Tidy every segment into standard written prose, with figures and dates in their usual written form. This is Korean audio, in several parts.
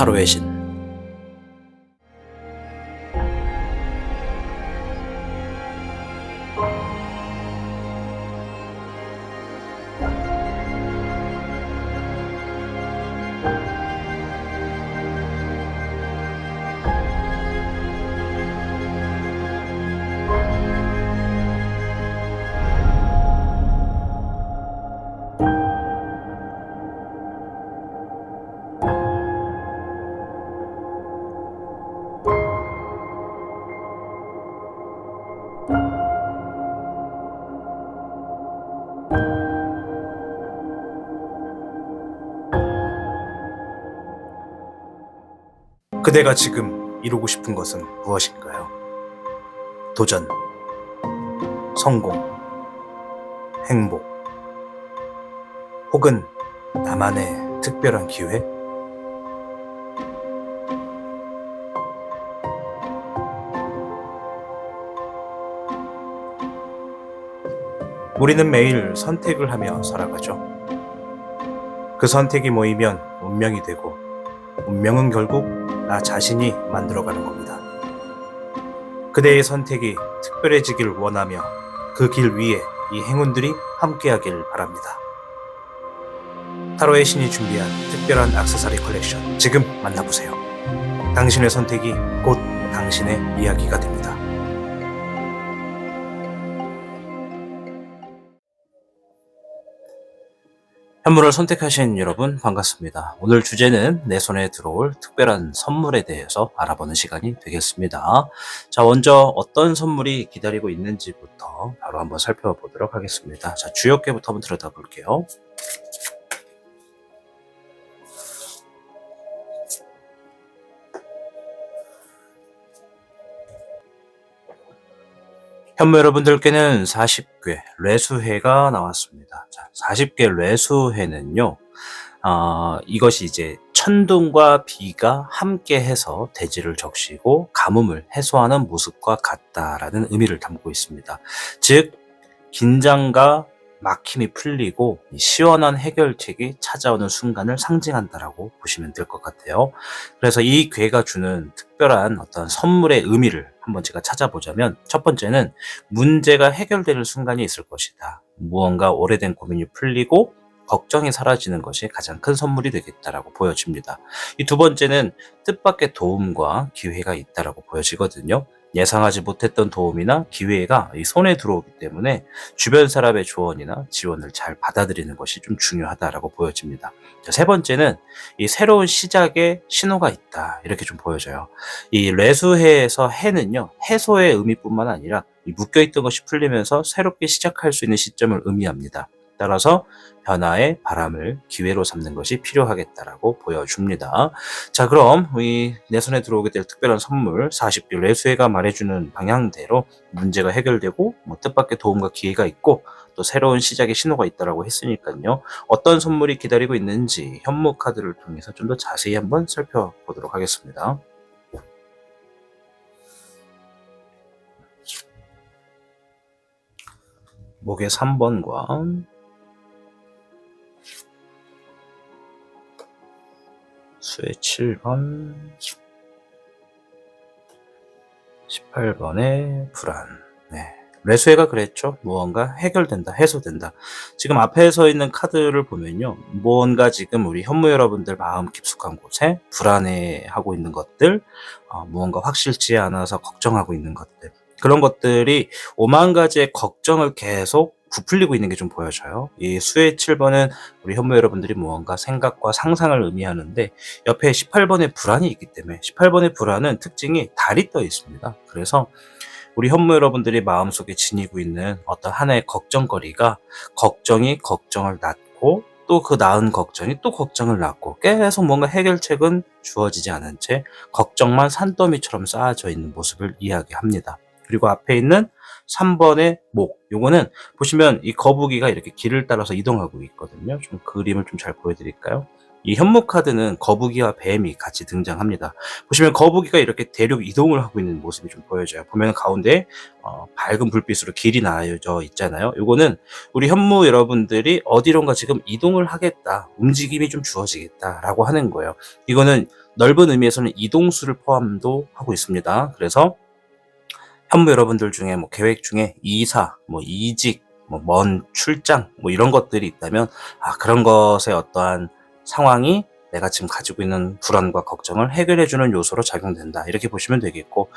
타로의 신. 그대가 지금 이루고 싶은 것은 무엇인가요? 도전, 성공, 행복, 혹은 나만의 특별한 기회? 우리는 매일 선택을 하며 살아가죠. 그 선택이 모이면 운명이 되고, 운명은 결국 나 자신이 만들어가는 겁니다. 그대의 선택이 특별해지길 원하며 그 길 위에 이 행운들이 함께하길 바랍니다. 타로의 신이 준비한 특별한 액세서리 컬렉션, 지금 만나보세요. 당신의 선택이 곧 당신의 이야기가 됩니다. 현물을 선택하신 여러분 반갑습니다. 오늘 주제는 내 손에 들어올 특별한 선물에 대해서 알아보는 시간이 되겠습니다. 자, 먼저 어떤 선물이 기다리고 있는지부터 바로 한번 살펴보도록 하겠습니다. 자, 주역계부터 한번 들여다볼게요. 현무 여러분들께는 40개 뇌수해가 나왔습니다. 자, 40개 뇌수해는요, 이것이 이제 천둥과 비가 함께해서 대지를 적시고 가뭄을 해소하는 모습과 같다라는 의미를 담고 있습니다. 즉, 긴장과 막힘이 풀리고 시원한 해결책이 찾아오는 순간을 상징한다라고 보시면 될 것 같아요. 그래서 이 괴가 주는 특별한 어떤 선물의 의미를 한번 제가 찾아보자면, 첫 번째는 문제가 해결되는 순간이 있을 것이다. 무언가 오래된 고민이 풀리고 걱정이 사라지는 것이 가장 큰 선물이 되겠다라고 보여집니다. 이 두 번째는 뜻밖의 도움과 기회가 있다라고 보여지거든요. 예상하지 못했던 도움이나 기회가 이 손에 들어오기 때문에 주변 사람의 조언이나 지원을 잘 받아들이는 것이 좀 중요하다라고 보여집니다. 자, 세 번째는 이 새로운 시작의 신호가 있다, 이렇게 좀 보여져요. 이 뇌수해에서 해는요, 해소의 의미뿐만 아니라 이 묶여있던 것이 풀리면서 새롭게 시작할 수 있는 시점을 의미합니다. 따라서 변화의 바람을 기회로 삼는 것이 필요하겠다라고 보여줍니다. 자, 그럼 내 손에 들어오게 될 특별한 선물 40개 뇌수해가 말해주는 방향대로 문제가 해결되고 뜻밖의 도움과 기회가 있고 또 새로운 시작의 신호가 있다라고 했으니까요. 어떤 선물이 기다리고 있는지 현무 카드를 통해서 좀 더 자세히 한번 살펴보도록 하겠습니다. 목의 3번과 수의 7번, 18번의 불안. 네. 뇌수해가 그랬죠. 무언가 해결된다, 해소된다. 지금 앞에 서 있는 카드를 보면요, 무언가 지금 우리 현무 여러분들 마음 깊숙한 곳에 불안해하고 있는 것들, 무언가 확실치 않아서 걱정하고 있는 것들, 그런 것들이 5만 가지의 걱정을 계속 부풀리고 있는 게 좀 보여져요. 이 수의 7번은 우리 현무 여러분들이 무언가 생각과 상상을 의미하는데, 옆에 18번의 불안이 있기 때문에 18번의 불안은 특징이 달이 떠 있습니다. 그래서 우리 현무 여러분들이 마음속에 지니고 있는 어떤 하나의 걱정거리가, 걱정이 걱정을 낳고 또 그 낳은 걱정이 또 걱정을 낳고 계속 뭔가 해결책은 주어지지 않은 채 걱정만 산더미처럼 쌓아져 있는 모습을 이야기합니다. 그리고 앞에 있는 3번의 목, 요거는 보시면 이 거북이가 이렇게 길을 따라서 이동하고 있거든요. 좀 그림을 좀 잘 보여드릴까요? 이 현무 카드는 거북이와 뱀이 같이 등장합니다. 보시면 거북이가 이렇게 대륙 이동을 하고 있는 모습이 좀 보여져요. 보면 가운데 밝은 불빛으로 길이 나여져 있잖아요. 요거는 우리 현무 여러분들이 어디론가 지금 이동을 하겠다, 움직임이 좀 주어지겠다라고 하는 거예요. 이거는 넓은 의미에서는 이동수를 포함도 하고 있습니다. 그래서 현무 여러분들 중에 뭐 계획 중에 이사, 뭐 이직, 뭐 먼 출장, 뭐 이런 것들이 있다면, 그런 것의 어떠한 상황이 내가 지금 가지고 있는 불안과 걱정을 해결해주는 요소로 작용된다. 이렇게 보시면 되겠고,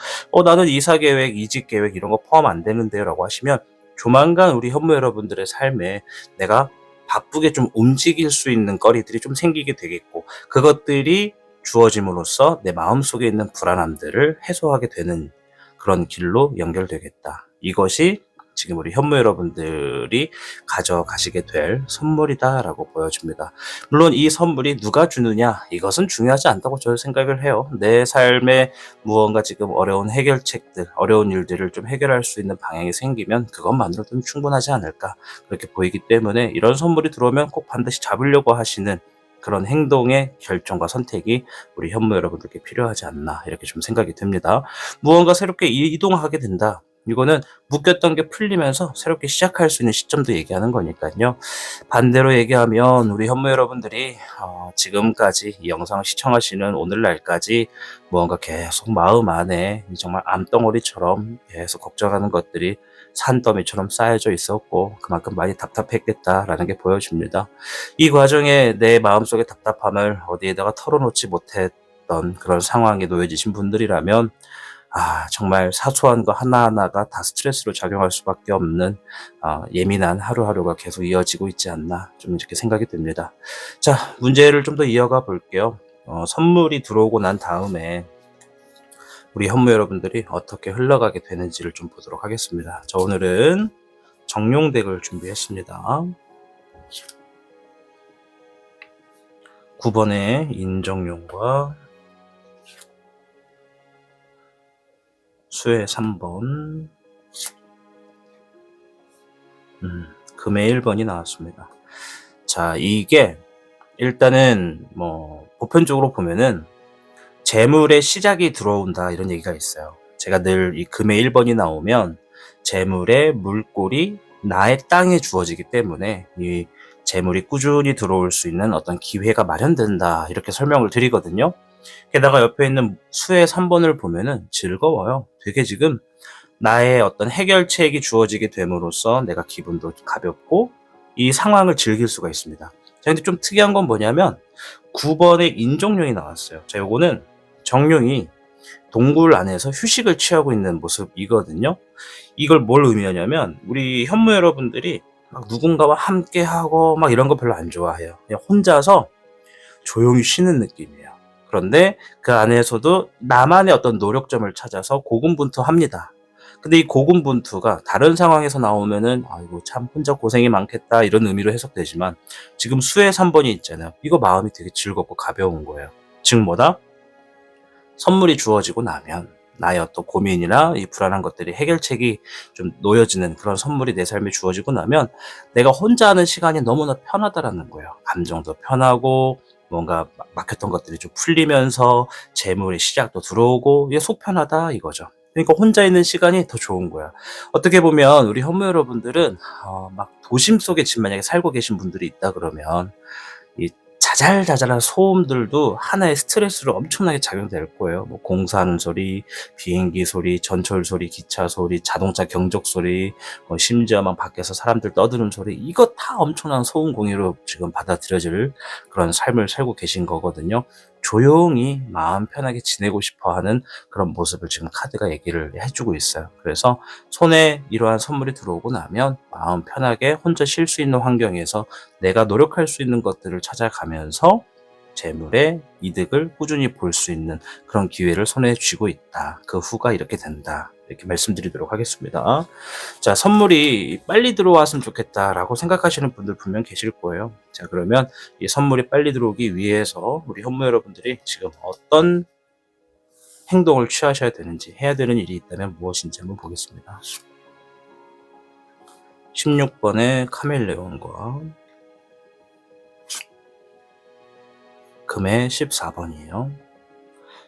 나는 이사 계획, 이직 계획 이런 거 포함 안 되는데요 라고 하시면, 조만간 우리 현무 여러분들의 삶에 내가 바쁘게 좀 움직일 수 있는 거리들이 좀 생기게 되겠고, 그것들이 주어짐으로써 내 마음속에 있는 불안함들을 해소하게 되는 그런 길로 연결되겠다. 이것이 지금 우리 현무 여러분들이 가져가시게 될 선물이다라고 보여집니다. 물론 이 선물이 누가 주느냐, 이것은 중요하지 않다고 저는 생각을 해요. 내 삶에 무언가 지금 어려운 해결책들, 어려운 일들을 좀 해결할 수 있는 방향이 생기면 그것만으로도 충분하지 않을까, 그렇게 보이기 때문에 이런 선물이 들어오면 꼭 반드시 잡으려고 하시는 그런 행동의 결정과 선택이 우리 현무 여러분들께 필요하지 않나, 이렇게 좀 생각이 듭니다. 무언가 새롭게 이동하게 된다. 이거는 묶였던 게 풀리면서 새롭게 시작할 수 있는 시점도 얘기하는 거니까요. 반대로 얘기하면 우리 현무 여러분들이 지금까지 이 영상을 시청하시는 오늘날까지 무언가 계속 마음 안에 정말 암덩어리처럼 계속 걱정하는 것들이 산더미처럼 쌓여져 있었고, 그만큼 많이 답답했겠다라는 게 보여집니다. 이 과정에 내 마음속의 답답함을 어디에다가 털어놓지 못했던 그런 상황에 놓여지신 분들이라면, 정말 사소한 거 하나하나가 다 스트레스로 작용할 수밖에 없는 예민한 하루하루가 계속 이어지고 있지 않나, 좀 이렇게 생각이 듭니다. 자, 문제를 좀 더 이어가 볼게요. 선물이 들어오고 난 다음에 우리 현무 여러분들이 어떻게 흘러가게 되는지를 좀 보도록 하겠습니다. 자, 오늘은 정룡덱을 준비했습니다. 9번의 인정룡과 수의 3번, 금의 1번이 나왔습니다. 자, 이게 일단은 뭐 보편적으로 보면은 재물의 시작이 들어온다, 이런 얘기가 있어요. 제가 늘 이 금의 1번이 나오면 재물의 물꼬리, 나의 땅에 주어지기 때문에 이 재물이 꾸준히 들어올 수 있는 어떤 기회가 마련된다, 이렇게 설명을 드리거든요. 게다가 옆에 있는 수의 3번을 보면은 즐거워요. 되게 지금 나의 어떤 해결책이 주어지게 됨으로써 내가 기분도 가볍고 이 상황을 즐길 수가 있습니다. 자, 근데 좀 특이한 건 뭐냐면 9번의 인정룡이 나왔어요. 자, 요거는 정룡이 동굴 안에서 휴식을 취하고 있는 모습이거든요. 이걸 뭘 의미하냐면 우리 현무 여러분들이 막 누군가와 함께하고 막 이런 거 별로 안 좋아해요. 그냥 혼자서 조용히 쉬는 느낌이에요. 그런데 그 안에서도 나만의 어떤 노력점을 찾아서 고군분투합니다. 근데 이 고군분투가 다른 상황에서 나오면은 아이고 참 혼자 고생이 많겠다, 이런 의미로 해석되지만 지금 수의 3번이 있잖아요. 이거 마음이 되게 즐겁고 가벼운 거예요. 즉 뭐다? 선물이 주어지고 나면 나의 어떤 고민이나 이 불안한 것들이 해결책이 좀 놓여지는 그런 선물이 내 삶에 주어지고 나면 내가 혼자 하는 시간이 너무나 편하다라는 거예요. 감정도 편하고 뭔가 막혔던 것들이 좀 풀리면서 재물의 시작도 들어오고 이게 속 편하다, 이거죠. 그러니까 혼자 있는 시간이 더 좋은 거야. 어떻게 보면 우리 현무 여러분들은 막 도심 속에 지금 만약에 살고 계신 분들이 있다 그러면 이 자잘자잘한 소음들도 하나의 스트레스로 엄청나게 작용될 거예요. 뭐 공사하는 소리, 비행기 소리, 전철 소리, 기차 소리, 자동차 경적 소리, 뭐 심지어 막 밖에서 사람들 떠드는 소리, 이거 다 엄청난 소음 공유로 지금 받아들여질 그런 삶을 살고 계신 거거든요. 조용히 마음 편하게 지내고 싶어 하는 그런 모습을 지금 카드가 얘기를 해주고 있어요. 그래서 손에 이러한 선물이 들어오고 나면 마음 편하게 혼자 쉴 수 있는 환경에서 내가 노력할 수 있는 것들을 찾아가면서 재물의 이득을 꾸준히 볼 수 있는 그런 기회를 손에 쥐고 있다. 그 후가 이렇게 된다. 이렇게 말씀드리도록 하겠습니다. 자, 선물이 빨리 들어왔으면 좋겠다라고 생각하시는 분들 분명 계실 거예요. 자, 그러면 이 선물이 빨리 들어오기 위해서 우리 현무 여러분들이 지금 어떤 행동을 취하셔야 되는지, 해야 되는 일이 있다면 무엇인지 한번 보겠습니다. 16번의 카멜레온과 금의 14번이에요.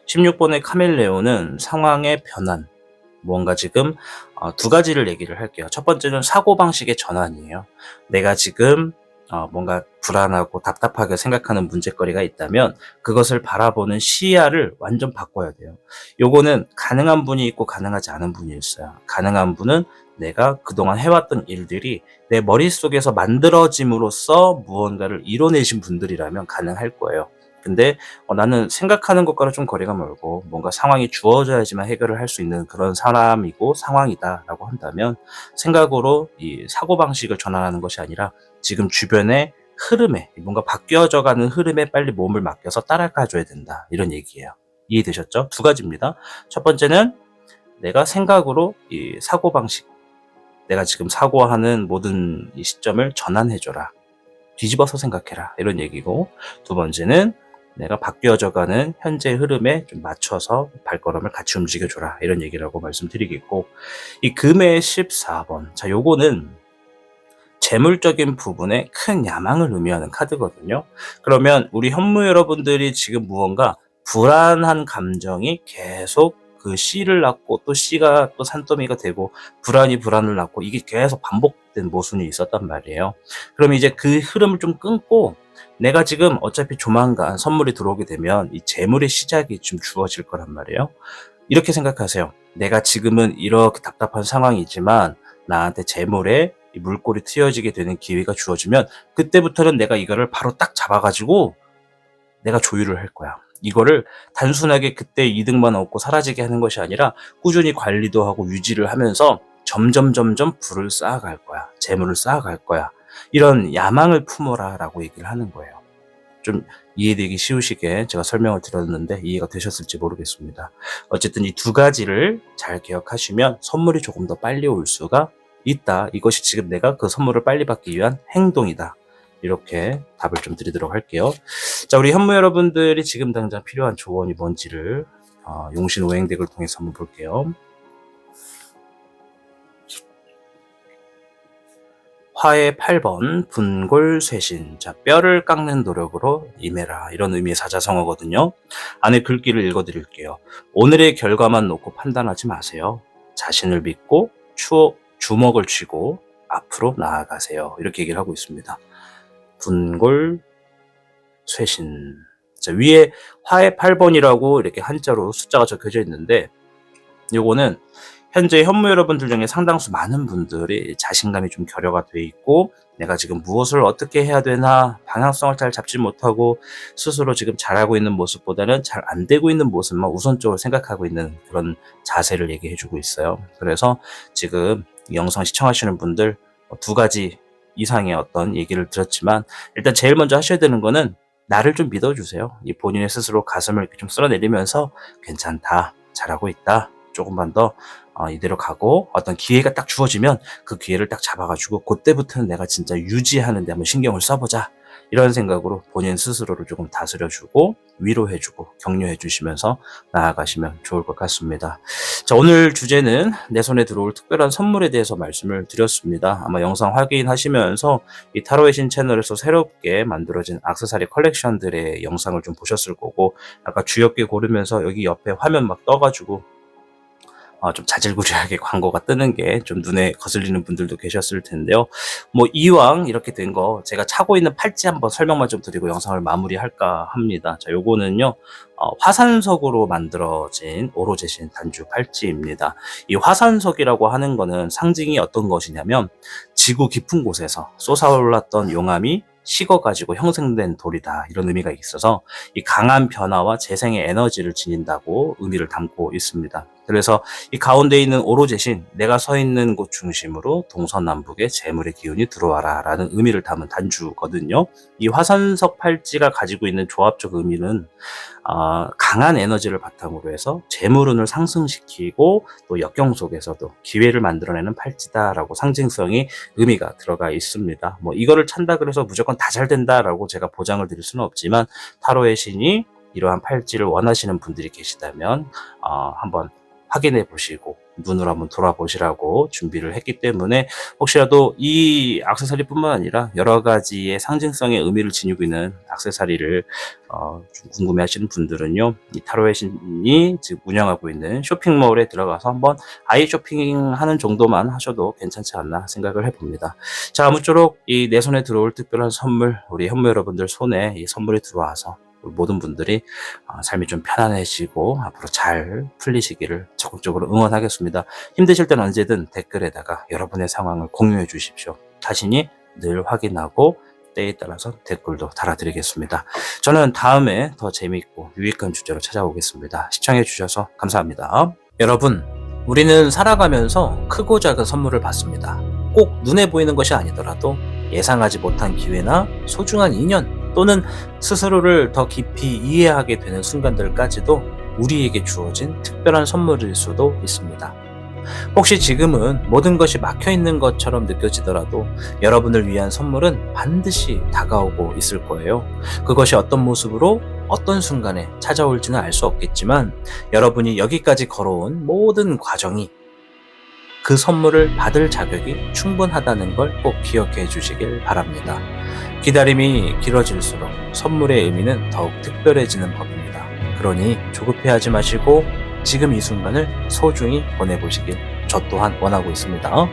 16번의 카멜레온은 상황의 변환, 뭔가 지금 두 가지를 얘기를 할게요. 첫 번째는 사고방식의 전환이에요. 내가 지금 뭔가 불안하고 답답하게 생각하는 문제거리가 있다면 그것을 바라보는 시야를 완전 바꿔야 돼요. 요거는 가능한 분이 있고 가능하지 않은 분이 있어요. 가능한 분은 내가 그동안 해왔던 일들이 내 머릿속에서 만들어짐으로써 무언가를 이뤄내신 분들이라면 가능할 거예요. 근데 나는 생각하는 것과는 좀 거리가 멀고 뭔가 상황이 주어져야지만 해결을 할 수 있는 그런 사람이고 상황이다라고 한다면 생각으로 이 사고방식을 전환하는 것이 아니라 지금 주변의 흐름에 뭔가 바뀌어져 가는 흐름에 빨리 몸을 맡겨서 따라가 줘야 된다. 이런 얘기예요. 이해되셨죠? 두 가지입니다. 첫 번째는 내가 생각으로 이 사고방식, 내가 지금 사고하는 모든 이 시점을 전환해 줘라. 뒤집어서 생각해라. 이런 얘기고, 두 번째는 내가 바뀌어져 가는 현재 흐름에 좀 맞춰서 발걸음을 같이 움직여 줘라. 이런 얘기라고 말씀드리겠고, 이 금의 14번. 자, 요거는 재물적인 부분에 큰 야망을 의미하는 카드거든요. 그러면 우리 현무 여러분들이 지금 무언가 불안한 감정이 계속 그 씨를 낳고 또 씨가 또 산더미가 되고 불안이 불안을 낳고 이게 계속 반복된 모순이 있었단 말이에요. 그럼 이제 그 흐름을 좀 끊고 내가 지금 어차피 조만간 선물이 들어오게 되면 이 재물의 시작이 좀 주어질 거란 말이에요. 이렇게 생각하세요. 내가 지금은 이렇게 답답한 상황이지만 나한테 재물에 이 물꼬리 트여지게 되는 기회가 주어지면 그때부터는 내가 이거를 바로 딱 잡아가지고 내가 조율을 할 거야. 이거를 단순하게 그때 이득만 얻고 사라지게 하는 것이 아니라 꾸준히 관리도 하고 유지를 하면서 점점 부를 쌓아갈 거야. 재물을 쌓아갈 거야. 이런 야망을 품어라 라고 얘기를 하는 거예요. 좀 이해되기 쉬우시게 제가 설명을 드렸는데 이해가 되셨을지 모르겠습니다. 어쨌든 이 두 가지를 잘 기억하시면 선물이 조금 더 빨리 올 수가 있다. 이것이 지금 내가 그 선물을 빨리 받기 위한 행동이다. 이렇게 답을 좀 드리도록 할게요. 자, 우리 현무 여러분들이 지금 당장 필요한 조언이 뭔지를 용신 오행덱을 통해서 한번 볼게요. 화의 8번 분골쇄신. 자, 뼈를 깎는 노력으로 임해라. 이런 의미의 사자성어거든요. 안에 글귀를 읽어드릴게요. 오늘의 결과만 놓고 판단하지 마세요. 자신을 믿고 주먹을 쥐고 앞으로 나아가세요. 이렇게 얘기를 하고 있습니다. 분골쇄신. 자, 위에 화의 8번이라고 이렇게 한자로 숫자가 적혀져 있는데 요거는 현재 현무 여러분들 중에 상당수 많은 분들이 자신감이 좀 결여가 돼 있고 내가 지금 무엇을 어떻게 해야 되나 방향성을 잘 잡지 못하고 스스로 지금 잘하고 있는 모습보다는 잘 안 되고 있는 모습만 우선적으로 생각하고 있는 그런 자세를 얘기해 주고 있어요. 그래서 지금 이 영상 시청하시는 분들 두 가지 이상의 어떤 얘기를 들었지만 일단 제일 먼저 하셔야 되는 거는 나를 좀 믿어주세요. 이 본인의 스스로 가슴을 이렇게 좀 쓸어내리면서 괜찮다, 잘하고 있다, 조금만 더 이대로 가고 어떤 기회가 딱 주어지면 그 기회를 딱 잡아가지고 그때부터는 내가 진짜 유지하는 데 한번 신경을 써보자. 이런 생각으로 본인 스스로를 조금 다스려주고 위로해주고 격려해주시면서 나아가시면 좋을 것 같습니다. 자, 오늘 주제는 내 손에 들어올 특별한 선물에 대해서 말씀을 드렸습니다. 아마 영상 확인하시면서 이 타로의 신 채널에서 새롭게 만들어진 액세서리 컬렉션들의 영상을 좀 보셨을 거고 아까 주엽게 고르면서 여기 옆에 화면 막 떠가지고 좀 자질구레하게 광고가 뜨는 게 좀 눈에 거슬리는 분들도 계셨을 텐데요. 뭐 이왕 이렇게 된 거 제가 차고 있는 팔찌 한번 설명만 좀 드리고 영상을 마무리할까 합니다. 자, 요거는요. 화산석으로 만들어진 오로제신 단주 팔찌입니다. 이 화산석이라고 하는 거는 상징이 어떤 것이냐면 지구 깊은 곳에서 솟아올랐던 용암이 식어가지고 형성된 돌이다. 이런 의미가 있어서 이 강한 변화와 재생의 에너지를 지닌다고 의미를 담고 있습니다. 그래서 이 가운데 있는 오로제신, 내가 서 있는 곳 중심으로 동서남북의 재물의 기운이 들어와라 라는 의미를 담은 단주거든요. 이 화산석 팔찌가 가지고 있는 조합적 의미는 강한 에너지를 바탕으로 해서 재물운을 상승시키고 또 역경 속에서도 기회를 만들어내는 팔찌다라고 상징성이 의미가 들어가 있습니다. 뭐 이거를 찬다 그래서 무조건 다 잘 된다라고 제가 보장을 드릴 수는 없지만 타로의 신이 이러한 팔찌를 원하시는 분들이 계시다면 한번 확인해 보시고 눈으로 한번 돌아보시라고 준비를 했기 때문에 혹시라도 이 액세서리뿐만 아니라 여러 가지의 상징성의 의미를 지니고 있는 액세서리를 좀 궁금해하시는 분들은요, 이 타로의 신이 지금 운영하고 있는 쇼핑몰에 들어가서 한번 아이 쇼핑하는 정도만 하셔도 괜찮지 않나 생각을 해봅니다. 자, 아무쪼록 이 내 손에 들어올 특별한 선물, 우리 현무 여러분들 손에 이 선물이 들어와서 모든 분들이 삶이 좀 편안해지고 앞으로 잘 풀리시기를 적극적으로 응원하겠습니다. 힘드실 땐 언제든 댓글에다가 여러분의 상황을 공유해 주십시오. 자신이 늘 확인하고 때에 따라서 댓글도 달아드리겠습니다. 저는 다음에 더 재미있고 유익한 주제로 찾아오겠습니다. 시청해 주셔서 감사합니다. 여러분, 우리는 살아가면서 크고 작은 선물을 받습니다. 꼭 눈에 보이는 것이 아니더라도 예상하지 못한 기회나 소중한 인연 또는 스스로를 더 깊이 이해하게 되는 순간들까지도 우리에게 주어진 특별한 선물일 수도 있습니다. 혹시 지금은 모든 것이 막혀 있는 것처럼 느껴지더라도 여러분을 위한 선물은 반드시 다가오고 있을 거예요. 그것이 어떤 모습으로 어떤 순간에 찾아올지는 알 수 없겠지만 여러분이 여기까지 걸어온 모든 과정이 그 선물을 받을 자격이 충분하다는 걸 꼭 기억해 주시길 바랍니다. 기다림이 길어질수록 선물의 의미는 더욱 특별해지는 법입니다. 그러니 조급해하지 마시고 지금 이 순간을 소중히 보내보시길 저 또한 원하고 있습니다.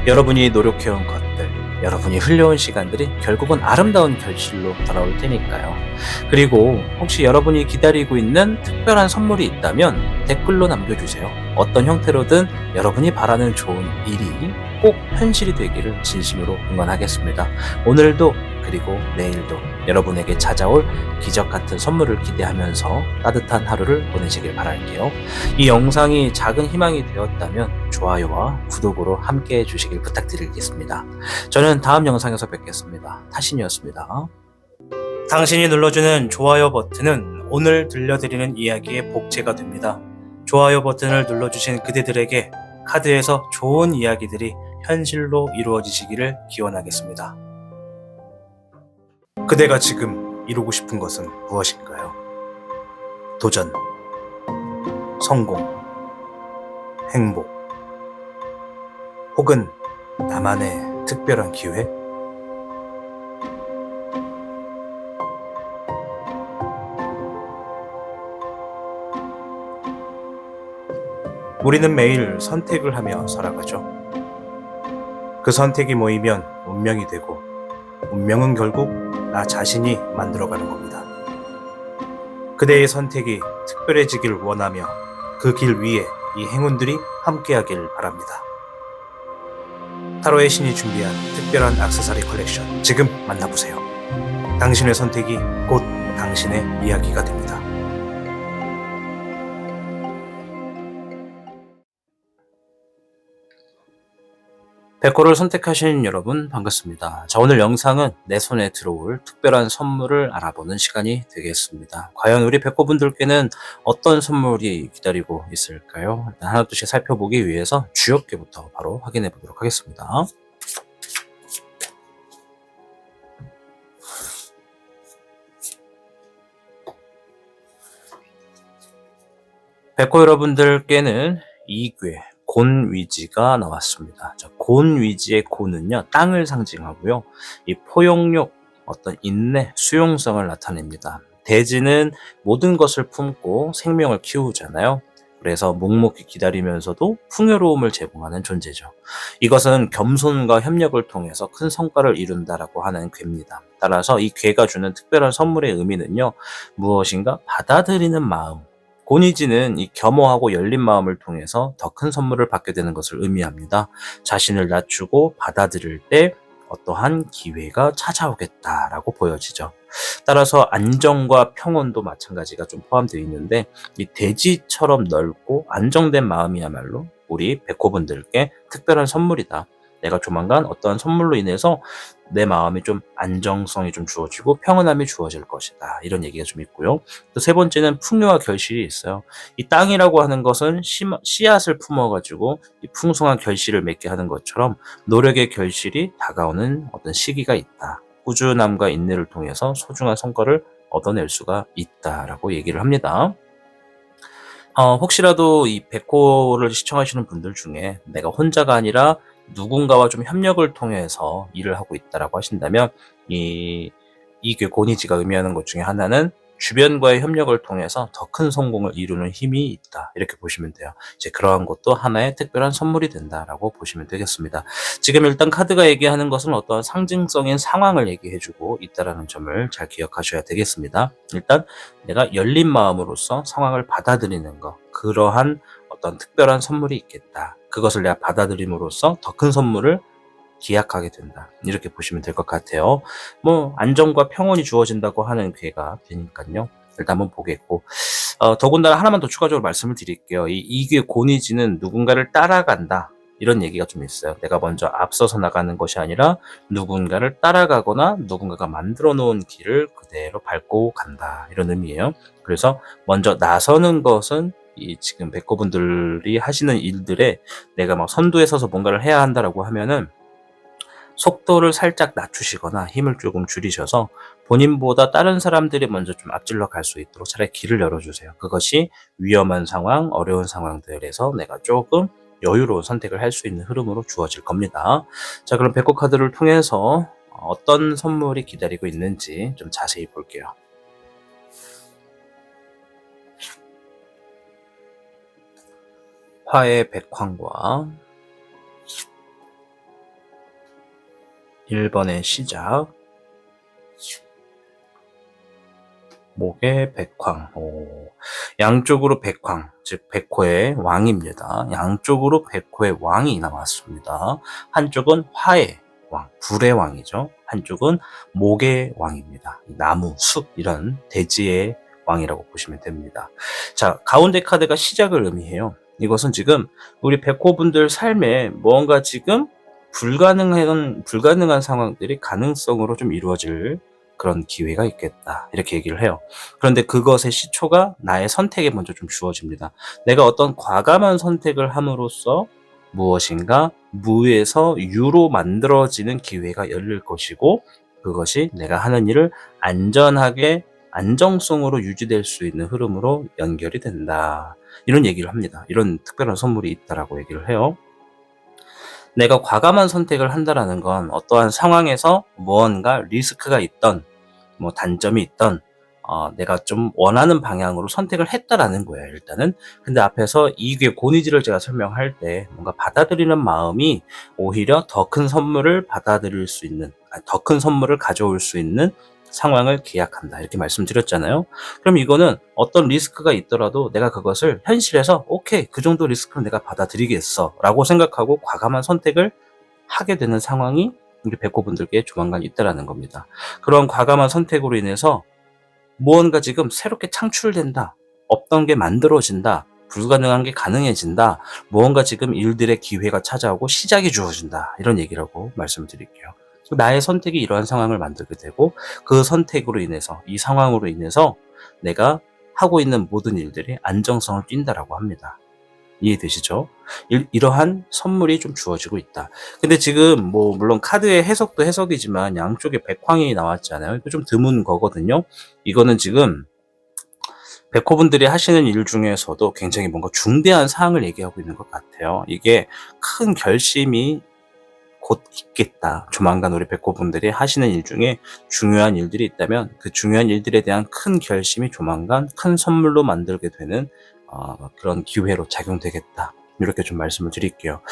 여러분이 노력해온 것들, 여러분이 흘려온 시간들이 결국은 아름다운 결실로 돌아올 테니까요. 그리고 혹시 여러분이 기다리고 있는 특별한 선물이 있다면 댓글로 남겨주세요. 어떤 형태로든 여러분이 바라는 좋은 일이 꼭 현실이 되기를 진심으로 응원하겠습니다. 오늘도 그리고 내일도 여러분에게 찾아올 기적 같은 선물을 기대하면서 따뜻한 하루를 보내시길 바랄게요. 이 영상이 작은 희망이 되었다면 좋아요와 구독으로 함께 해주시길 부탁드리겠습니다. 저는 다음 영상에서 뵙겠습니다. 타신이었습니다. 당신이 눌러주는 좋아요 버튼은 오늘 들려드리는 이야기의 복제가 됩니다. 좋아요 버튼을 눌러주신 그대들에게 카드에서 좋은 이야기들이 현실로 이루어지시기를 기원하겠습니다. 그대가 지금 이루고 싶은 것은 무엇인가요? 도전, 성공, 행복, 혹은 나만의 특별한 기회? 우리는 매일 선택을 하며 살아가죠. 그 선택이 모이면 운명이 되고, 운명은 결국 나 자신이 만들어가는 겁니다. 그대의 선택이 특별해지길 원하며 그 길 위에 이 행운들이 함께하길 바랍니다. 타로의 신이 준비한 특별한 액세서리 컬렉션 지금 만나보세요. 당신의 선택이 곧 당신의 이야기가 됩니다. 백호를 선택하신 여러분 반갑습니다. 자, 오늘 영상은 내 손에 들어올 특별한 선물을 알아보는 시간이 되겠습니다. 과연 우리 백호분들께는 어떤 선물이 기다리고 있을까요? 일단 하나둘씩 살펴보기 위해서 주역계부터 바로 확인해 보도록 하겠습니다. 백호 여러분들께는 2궤 곤위지가 나왔습니다. 자, 곤위지의 곤은요, 땅을 상징하고요. 이 포용력, 어떤 인내, 수용성을 나타냅니다. 대지는 모든 것을 품고 생명을 키우잖아요. 그래서 묵묵히 기다리면서도 풍요로움을 제공하는 존재죠. 이것은 겸손과 협력을 통해서 큰 성과를 이룬다라고 하는 궤입니다. 따라서 이 궤가 주는 특별한 선물의 의미는요, 무엇인가 받아들이는 마음, 곤이지는 이 겸허하고 열린 마음을 통해서 더 큰 선물을 받게 되는 것을 의미합니다. 자신을 낮추고 받아들일 때 어떠한 기회가 찾아오겠다라고 보여지죠. 따라서 안정과 평온도 마찬가지가 좀 포함되어 있는데 이 대지처럼 넓고 안정된 마음이야말로 우리 백호분들께 특별한 선물이다. 내가 조만간 어떠한 선물로 인해서 내 마음이 좀 안정성이 좀 주어지고 평온함이 주어질 것이다. 이런 얘기가 좀 있고요. 또 세 번째는 풍요와 결실이 있어요. 이 땅이라고 하는 것은 씨앗을 품어가지고 이 풍성한 결실을 맺게 하는 것처럼 노력의 결실이 다가오는 어떤 시기가 있다. 꾸준함과 인내를 통해서 소중한 성과를 얻어낼 수가 있다라고 얘기를 합니다. 혹시라도 이 백호를 시청하시는 분들 중에 내가 혼자가 아니라 누군가와 좀 협력을 통해서 일을 하고 있다라고 하신다면 이 고니지가 의미하는 것 중에 하나는 주변과의 협력을 통해서 더 큰 성공을 이루는 힘이 있다. 이렇게 보시면 돼요. 이제 그러한 것도 하나의 특별한 선물이 된다라고 보시면 되겠습니다. 지금 일단 카드가 얘기하는 것은 어떠한 상징성인 상황을 얘기해주고 있다라는 점을 잘 기억하셔야 되겠습니다. 일단 내가 열린 마음으로써 상황을 받아들이는 것, 그러한 어떤 특별한 선물이 있겠다. 그것을 내가 받아들임으로써 더 큰 선물을 기약하게 된다. 이렇게 보시면 될 것 같아요. 뭐 안정과 평온이 주어진다고 하는 괴가 되니까요. 일단 한번 보겠고, 더군다나 하나만 더 추가적으로 말씀을 드릴게요. 이괴 고니지는 누군가를 따라간다. 이런 얘기가 좀 있어요. 내가 먼저 앞서서 나가는 것이 아니라 누군가를 따라가거나 누군가가 만들어 놓은 길을 그대로 밟고 간다. 이런 의미예요. 그래서 먼저 나서는 것은 이 지금 백호분들이 하시는 일들에 내가 막 선두에 서서 뭔가를 해야 한다라고 하면은 속도를 살짝 낮추시거나 힘을 조금 줄이셔서 본인보다 다른 사람들이 먼저 좀 앞질러 갈 수 있도록 차라리 길을 열어주세요. 그것이 위험한 상황, 어려운 상황들에서 내가 조금 여유로운 선택을 할 수 있는 흐름으로 주어질 겁니다. 자, 그럼 백호 카드를 통해서 어떤 선물이 기다리고 있는지 좀 자세히 볼게요. 화의 백황과 1번의 시작, 목의 백황. 양쪽으로 백황, 즉 백호의 왕입니다. 양쪽으로 백호의 왕이 나왔습니다. 한쪽은 화의 왕, 불의 왕이죠. 한쪽은 목의 왕입니다. 나무, 숲, 이런 대지의 왕이라고 보시면 됩니다. 자, 가운데 카드가 시작을 의미해요. 이것은 지금 우리 백호분들 삶에 뭔가 지금 불가능한 상황들이 가능성으로 좀 이루어질 그런 기회가 있겠다. 이렇게 얘기를 해요. 그런데 그것의 시초가 나의 선택에 먼저 좀 주어집니다. 내가 어떤 과감한 선택을 함으로써 무엇인가 무에서 유로 만들어지는 기회가 열릴 것이고, 그것이 내가 하는 일을 안전하게 안정성으로 유지될 수 있는 흐름으로 연결이 된다. 이런 얘기를 합니다. 이런 특별한 선물이 있다라고 얘기를 해요. 내가 과감한 선택을 한다라는 건 어떠한 상황에서 무언가 리스크가 있던, 뭐 단점이 있던, 내가 좀 원하는 방향으로 선택을 했다라는 거예요, 일단은. 근데 앞에서 이게 고니지를 제가 설명할 때 뭔가 받아들이는 마음이 오히려 더 큰 선물을 받아들일 수 있는, 더 큰 선물을 가져올 수 있는 상황을 계약한다. 이렇게 말씀드렸잖아요. 그럼 이거는 어떤 리스크가 있더라도 내가 그것을 현실에서 오케이, 그 정도 리스크는 내가 받아들이겠어 라고 생각하고 과감한 선택을 하게 되는 상황이 우리 백호분들께 조만간 있다라는 겁니다. 그런 과감한 선택으로 인해서 무언가 지금 새롭게 창출된다. 없던 게 만들어진다. 불가능한 게 가능해진다. 무언가 지금 일들의 기회가 찾아오고 시작이 주어진다. 이런 얘기라고 말씀드릴게요. 나의 선택이 이러한 상황을 만들게 되고, 그 선택으로 인해서, 이 상황으로 인해서 내가 하고 있는 모든 일들이 안정성을 띈다라고 합니다. 이해되시죠? 이러한 선물이 좀 주어지고 있다. 근데 지금 뭐 물론 카드의 해석도 해석이지만 양쪽에 백황이 나왔잖아요. 이거 좀 드문 거거든요. 이거는 지금 백호분들이 하시는 일 중에서도 굉장히 뭔가 중대한 사항을 얘기하고 있는 것 같아요. 이게 큰 결심이 곧 있겠다. 조만간 우리 백호분들이 하시는 일 중에 중요한 일들이 있다면 그 중요한 일들에 대한 큰 결심이 조만간 큰 선물로 만들게 되는 그런 기회로 작용되겠다. 이렇게 좀 말씀을 드릴게요.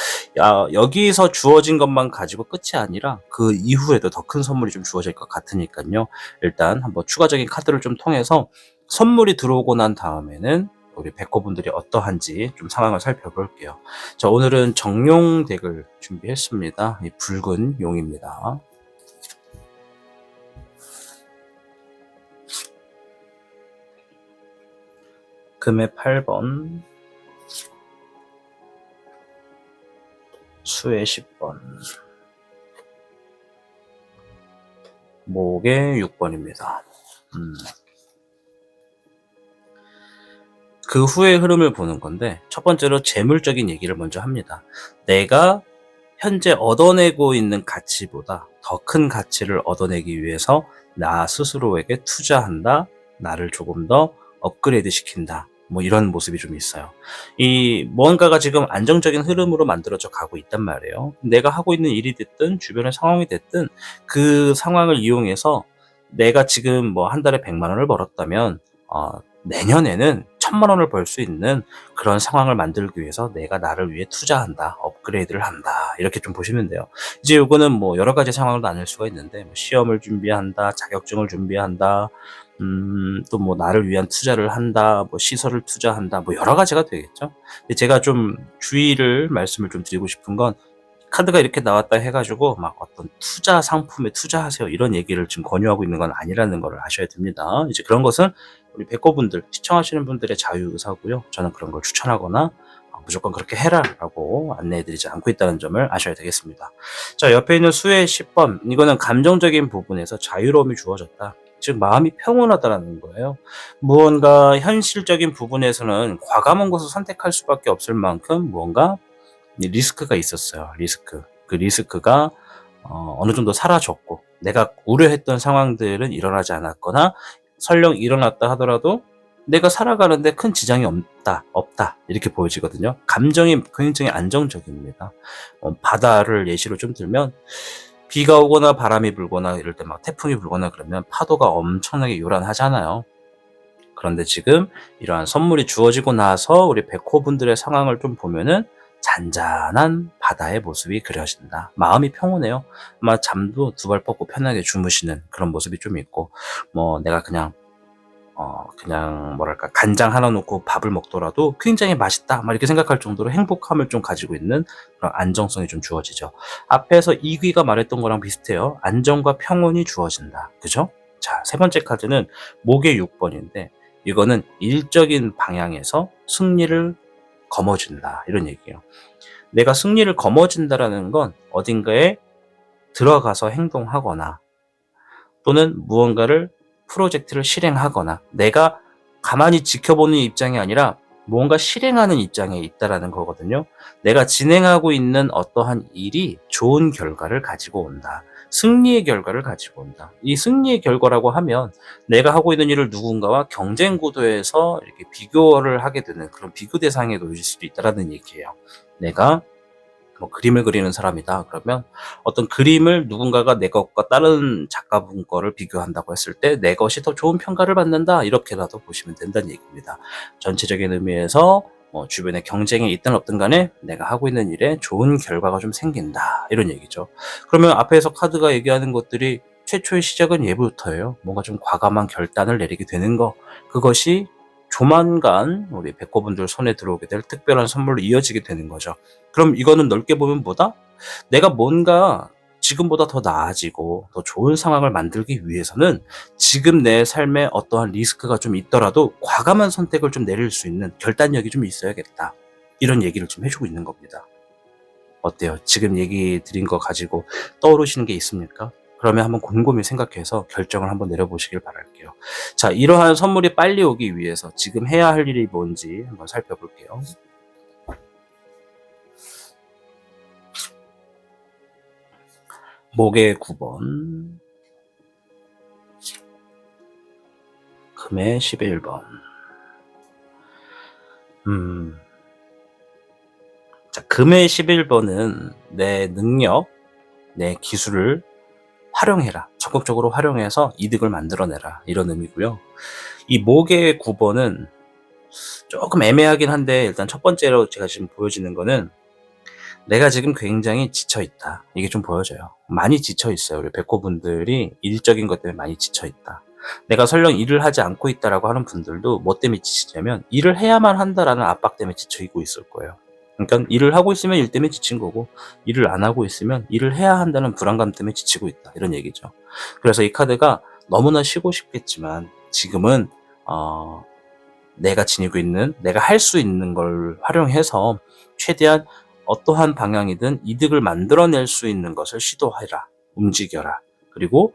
여기서 주어진 것만 가지고 끝이 아니라 그 이후에도 더 큰 선물이 좀 주어질 것 같으니까요. 일단 한번 추가적인 카드를 좀 통해서 선물이 들어오고 난 다음에는 우리 백호분들이 어떠한지 좀 상황을 살펴볼게요. 자, 오늘은 정용 덱을 준비했습니다. 이 붉은 용입니다. 금의 8번, 수의 10번, 목의 6번입니다. 그 후의 흐름을 보는 건데, 첫 번째로 재물적인 얘기를 먼저 합니다. 내가 현재 얻어내고 있는 가치보다 더 큰 가치를 얻어내기 위해서 나 스스로에게 투자한다, 나를 조금 더 업그레이드 시킨다. 뭐 이런 모습이 좀 있어요. 이 뭔가가 지금 안정적인 흐름으로 만들어져 가고 있단 말이에요. 내가 하고 있는 일이 됐든 주변의 상황이 됐든 그 상황을 이용해서 내가 지금 뭐 한 달에 100만 원을 벌었다면 내년에는 1000만 원을 벌 수 있는 그런 상황을 만들기 위해서 내가 나를 위해 투자한다. 업그레이드를 한다. 이렇게 좀 보시면 돼요. 이제 요거는 뭐 여러 가지 상황으로 나눌 수가 있는데 뭐 시험을 준비한다. 자격증을 준비한다. 또 뭐 나를 위한 투자를 한다. 뭐 시설을 투자한다. 뭐 여러 가지가 되겠죠. 근데 제가 좀 주의를 말씀을 좀 드리고 싶은 건 카드가 이렇게 나왔다 해 가지고 막 어떤 투자 상품에 투자하세요 이런 얘기를 지금 권유하고 있는 건 아니라는 거를 아셔야 됩니다. 이제 그런 것은 우리 백거분들, 시청하시는 분들의 자유 의사고요. 저는 그런 걸 추천하거나 무조건 그렇게 해라라고 안내해 드리지 않고 있다는 점을 아셔야 되겠습니다. 자, 옆에 있는 수의 10번. 이거는 감정적인 부분에서 자유로움이 주어졌다. 즉 마음이 평온하다라는 거예요. 무언가 현실적인 부분에서는 과감한 것을 선택할 수밖에 없을 만큼 무언가 리스크가 있었어요. 리스크. 그 리스크가 어느 정도 사라졌고 내가 우려했던 상황들은 일어나지 않았거나 설령 일어났다 하더라도 내가 살아가는데 큰 지장이 없다 이렇게 보여지거든요. 감정이 굉장히 안정적입니다. 바다를 예시로 좀 들면 비가 오거나 바람이 불거나 이럴 때 막 태풍이 불거나 그러면 파도가 엄청나게 요란하잖아요. 그런데 지금 이러한 선물이 주어지고 나서 우리 백호분들의 상황을 좀 보면은 잔잔한 바다의 모습이 그려진다. 마음이 평온해요. 아마 잠도 두 발 뻗고 편하게 주무시는 그런 모습이 좀 있고, 뭐 내가 그냥 뭐랄까 간장 하나 놓고 밥을 먹더라도 굉장히 맛있다 막 이렇게 생각할 정도로 행복함을 좀 가지고 있는 그런 안정성이 좀 주어지죠. 앞에서 이귀가 말했던 거랑 비슷해요. 안정과 평온이 주어진다. 그죠? 자, 세 번째 카드는 목의 6번인데 이거는 일적인 방향에서 승리를 거머쥔다 이런 얘기예요. 내가 승리를 거머쥔다라는 건 어딘가에 들어가서 행동하거나 또는 무언가를 프로젝트를 실행하거나 내가 가만히 지켜보는 입장이 아니라 무언가 실행하는 입장에 있다라는 거거든요. 내가 진행하고 있는 어떠한 일이 좋은 결과를 가지고 온다. 승리의 결과를 가지고 온다. 이 승리의 결과라고 하면 내가 하고 있는 일을 누군가와 경쟁 구도에서 이렇게 비교를 하게 되는 그런 비교 대상에 놓일 수도 있다라는 얘기예요. 내가 뭐 그림을 그리는 사람이다. 그러면 어떤 그림을 누군가가 내 것과 다른 작가분 거를 비교한다고 했을 때 내 것이 더 좋은 평가를 받는다. 이렇게라도 보시면 된다는 얘기입니다. 전체적인 의미에서 주변에 경쟁이 있든 없든 간에 내가 하고 있는 일에 좋은 결과가 좀 생긴다. 이런 얘기죠. 그러면 앞에서 카드가 얘기하는 것들이 최초의 시작은 예부터예요. 뭔가 좀 과감한 결단을 내리게 되는 거. 그것이 조만간 우리 백호분들 손에 들어오게 될 특별한 선물로 이어지게 되는 거죠. 그럼 이거는 넓게 보면 뭐다? 내가 뭔가 지금보다 더 나아지고 더 좋은 상황을 만들기 위해서는 지금 내 삶에 어떠한 리스크가 좀 있더라도 과감한 선택을 좀 내릴 수 있는 결단력이 좀 있어야겠다. 이런 얘기를 좀 해주고 있는 겁니다. 어때요? 지금 얘기 드린 거 가지고 떠오르시는 게 있습니까? 그러면 한번 곰곰이 생각해서 결정을 한번 내려보시길 바랄게요. 자, 이러한 선물이 빨리 오기 위해서 지금 해야 할 일이 뭔지 한번 살펴볼게요. 목의 9번, 금의 11번. 자, 금의 11번은 내 능력, 내 기술을 활용해라. 적극적으로 활용해서 이득을 만들어내라. 이런 의미고요. 이 목의 9번은 조금 애매하긴 한데 일단 첫 번째로 제가 지금 보여지는 거는 내가 지금 굉장히 지쳐있다. 이게 좀 보여져요. 많이 지쳐있어요. 우리 백호분들이 일적인 것 때문에 많이 지쳐있다. 내가 설령 일을 하지 않고 있다라고 하는 분들도 뭐 때문에 지치냐면 일을 해야만 한다라는 압박 때문에 지쳐있고 있을 거예요. 그러니까 일을 하고 있으면 일 때문에 지친 거고 일을 안 하고 있으면 일을 해야 한다는 불안감 때문에 지치고 있다. 이런 얘기죠. 그래서 이 카드가 너무나 쉬고 싶겠지만 지금은 내가 지니고 있는 내가 할 수 있는 걸 활용해서 최대한 어떠한 방향이든 이득을 만들어낼 수 있는 것을 시도해라. 움직여라. 그리고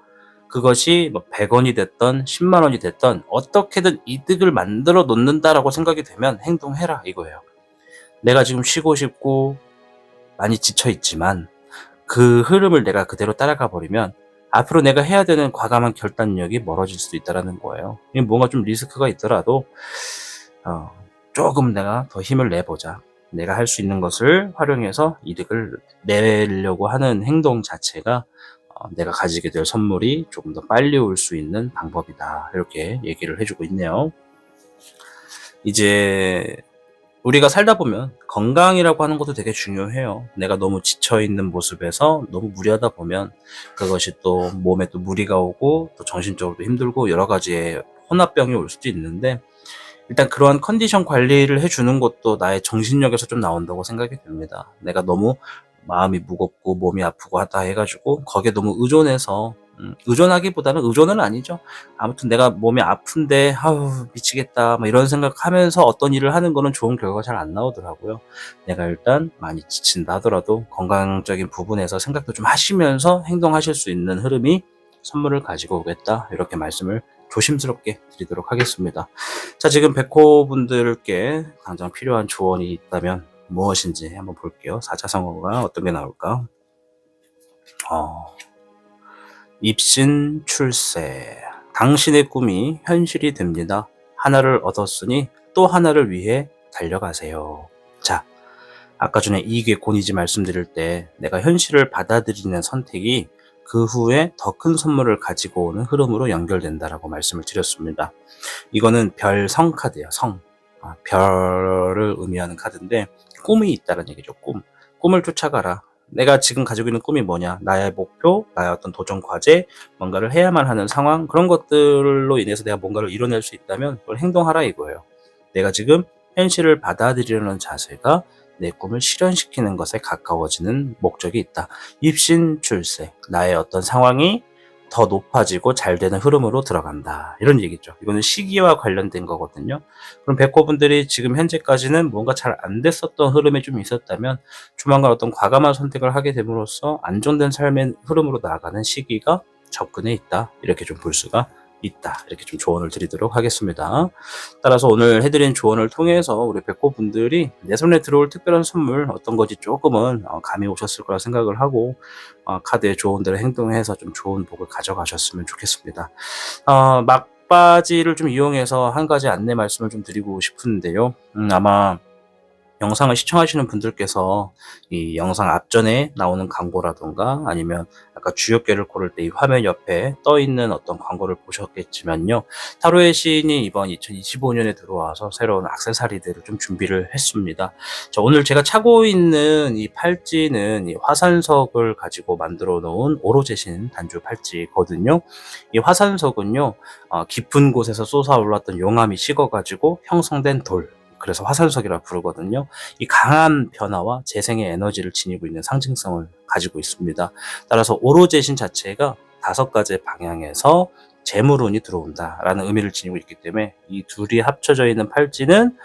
그것이 뭐 100원이 됐던 10만 원이 됐던 어떻게든 이득을 만들어 놓는다라고 생각이 되면 행동해라 이거예요. 내가 지금 쉬고 싶고 많이 지쳐 있지만 그 흐름을 내가 그대로 따라가 버리면 앞으로 내가 해야 되는 과감한 결단력이 멀어질 수도 있다는 거예요. 뭔가 좀 리스크가 있더라도 조금 내가 더 힘을 내보자. 내가 할 수 있는 것을 활용해서 이득을 내려고 하는 행동 자체가 내가 가지게 될 선물이 조금 더 빨리 올 수 있는 방법이다. 이렇게 얘기를 해주고 있네요. 이제 우리가 살다 보면 건강이라고 하는 것도 되게 중요해요. 내가 너무 지쳐있는 모습에서 너무 무리하다 보면 그것이 또 몸에 또 무리가 오고 또 정신적으로도 힘들고 여러 가지의 혼합병이 올 수도 있는데, 일단 그러한 컨디션 관리를 해주는 것도 나의 정신력에서 좀 나온다고 생각이 듭니다. 내가 너무 마음이 무겁고 몸이 아프고 하다 해가지고 거기에 너무 의존해서, 의존하기보다는 의존은 아니죠. 아무튼 내가 몸이 아픈데 아우 미치겠다 막 이런 생각하면서 어떤 일을 하는 거는 좋은 결과가 잘 안 나오더라고요. 내가 일단 많이 지친다 하더라도 건강적인 부분에서 생각도 좀 하시면서 행동하실 수 있는 흐름이 선물을 가지고 오겠다, 이렇게 말씀을 조심스럽게 드리도록 하겠습니다. 자, 지금 백호분들께 당장 필요한 조언이 있다면 무엇인지 한번 볼게요. 4차 상호가 어떤 게 나올까? 입신 출세. 당신의 꿈이 현실이 됩니다. 하나를 얻었으니 또 하나를 위해 달려가세요. 자, 아까 전에 이익의 권위지 말씀드릴 때 내가 현실을 받아들이는 선택이 그 후에 더 큰 선물을 가지고 오는 흐름으로 연결된다라고 말씀을 드렸습니다. 이거는 별성 카드예요. 성. 별을 의미하는 카드인데 꿈이 있다는 얘기죠. 꿈을 쫓아가라. 내가 지금 가지고 있는 꿈이 뭐냐, 나의 목표, 나의 어떤 도전 과제, 뭔가를 해야만 하는 상황, 그런 것들로 인해서 내가 뭔가를 이뤄낼 수 있다면 그걸 행동하라 이거예요. 내가 지금 현실을 받아들이려는 자세가 내 꿈을 실현시키는 것에 가까워지는 목적이 있다. 입신출세, 나의 어떤 상황이 더 높아지고 잘 되는 흐름으로 들어간다, 이런 얘기죠. 이거는 시기와 관련된 거거든요. 그럼 백호분들이 지금 현재까지는 뭔가 잘 안 됐었던 흐름이 좀 있었다면 조만간 어떤 과감한 선택을 하게 됨으로써 안정된 삶의 흐름으로 나아가는 시기가 접근해 있다, 이렇게 좀 볼 수가 있다, 이렇게 좀 조언을 드리도록 하겠습니다. 따라서 오늘 해드린 조언을 통해서 우리 백호분들이 내 손에 들어올 특별한 선물 어떤 건지 조금은 감이 오셨을 거라 생각을 하고 카드의 조언대로 행동해서 좀 좋은 복을 가져가셨으면 좋겠습니다. 막바지를 좀 이용해서 한 가지 안내 말씀을 좀 드리고 싶은데요. 아마 영상을 시청하시는 분들께서 이 영상 앞전에 나오는 광고라던가 아니면 아까 주역계를 고를 때 이 화면 옆에 떠 있는 어떤 광고를 보셨겠지만요. 타로의 신이 이번 2025년에 들어와서 새로운 액세서리들을 좀 준비를 했습니다. 자, 오늘 제가 차고 있는 이 팔찌는 이 화산석을 가지고 만들어 놓은 오로제신 단주 팔찌거든요. 이 화산석은요, 깊은 곳에서 솟아올랐던 용암이 식어가지고 형성된 돌, 그래서 화산석이라 부르거든요. 이 강한 변화와 재생의 에너지를 지니고 있는 상징성을 가지고 있습니다. 따라서 오로제신 자체가 5가지의 방향에서 재물운이 들어온다라는 의미를 지니고 있기 때문에 이 둘이 합쳐져 있는 팔찌는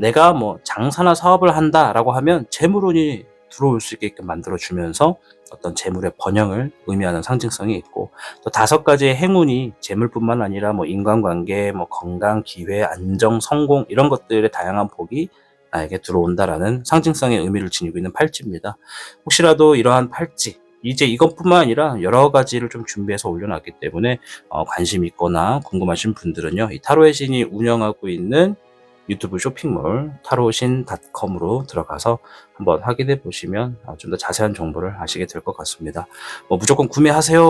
내가 뭐 장사나 사업을 한다라고 하면 재물운이 들어올 수 있게끔 만들어주면서 어떤 재물의 번영을 의미하는 상징성이 있고, 또 5가지의 행운이 재물뿐만 아니라 뭐 인간관계, 뭐 건강, 기회, 안정, 성공, 이런 것들의 다양한 복이 나에게 들어온다라는 상징성의 의미를 지니고 있는 팔찌입니다. 혹시라도 이러한 팔찌, 이제 이것뿐만 아니라 여러 가지를 좀 준비해서 올려놨기 때문에 관심 있거나 궁금하신 분들은요, 이 타로의 신이 운영하고 있는 유튜브 쇼핑몰 타로신.com으로 들어가서 한번 확인해 보시면 좀 더 자세한 정보를 아시게 될 것 같습니다. 무조건 구매하세요,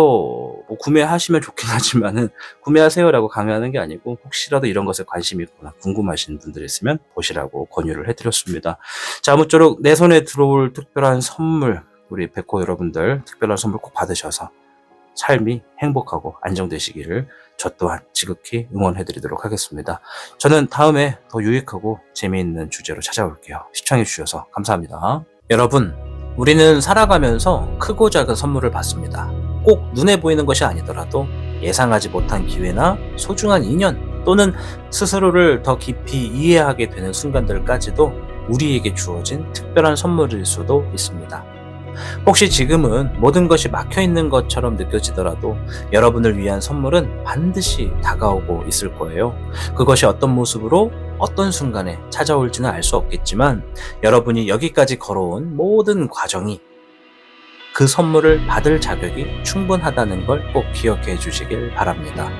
구매하시면 좋긴 하지만은 구매하세요라고 강요하는 게 아니고, 혹시라도 이런 것에 관심이 있거나 궁금하신 분들 있으면 보시라고 권유를 해드렸습니다. 자, 아무쪼록 내 손에 들어올 특별한 선물, 우리 백호 여러분들 특별한 선물 꼭 받으셔서 삶이 행복하고 안정되시기를 저 또한 지극히 응원해드리도록 하겠습니다. 저는 다음에 더 유익하고 재미있는 주제로 찾아올게요. 시청해주셔서 감사합니다. 여러분, 우리는 살아가면서 크고 작은 선물을 받습니다. 꼭 눈에 보이는 것이 아니더라도 예상하지 못한 기회나 소중한 인연, 또는 스스로를 더 깊이 이해하게 되는 순간들까지도 우리에게 주어진 특별한 선물일 수도 있습니다. 혹시 지금은 모든 것이 막혀있는 것처럼 느껴지더라도 여러분을 위한 선물은 반드시 다가오고 있을 거예요. 그것이 어떤 모습으로 어떤 순간에 찾아올지는 알 수 없겠지만, 여러분이 여기까지 걸어온 모든 과정이 그 선물을 받을 자격이 충분하다는 걸 꼭 기억해 주시길 바랍니다.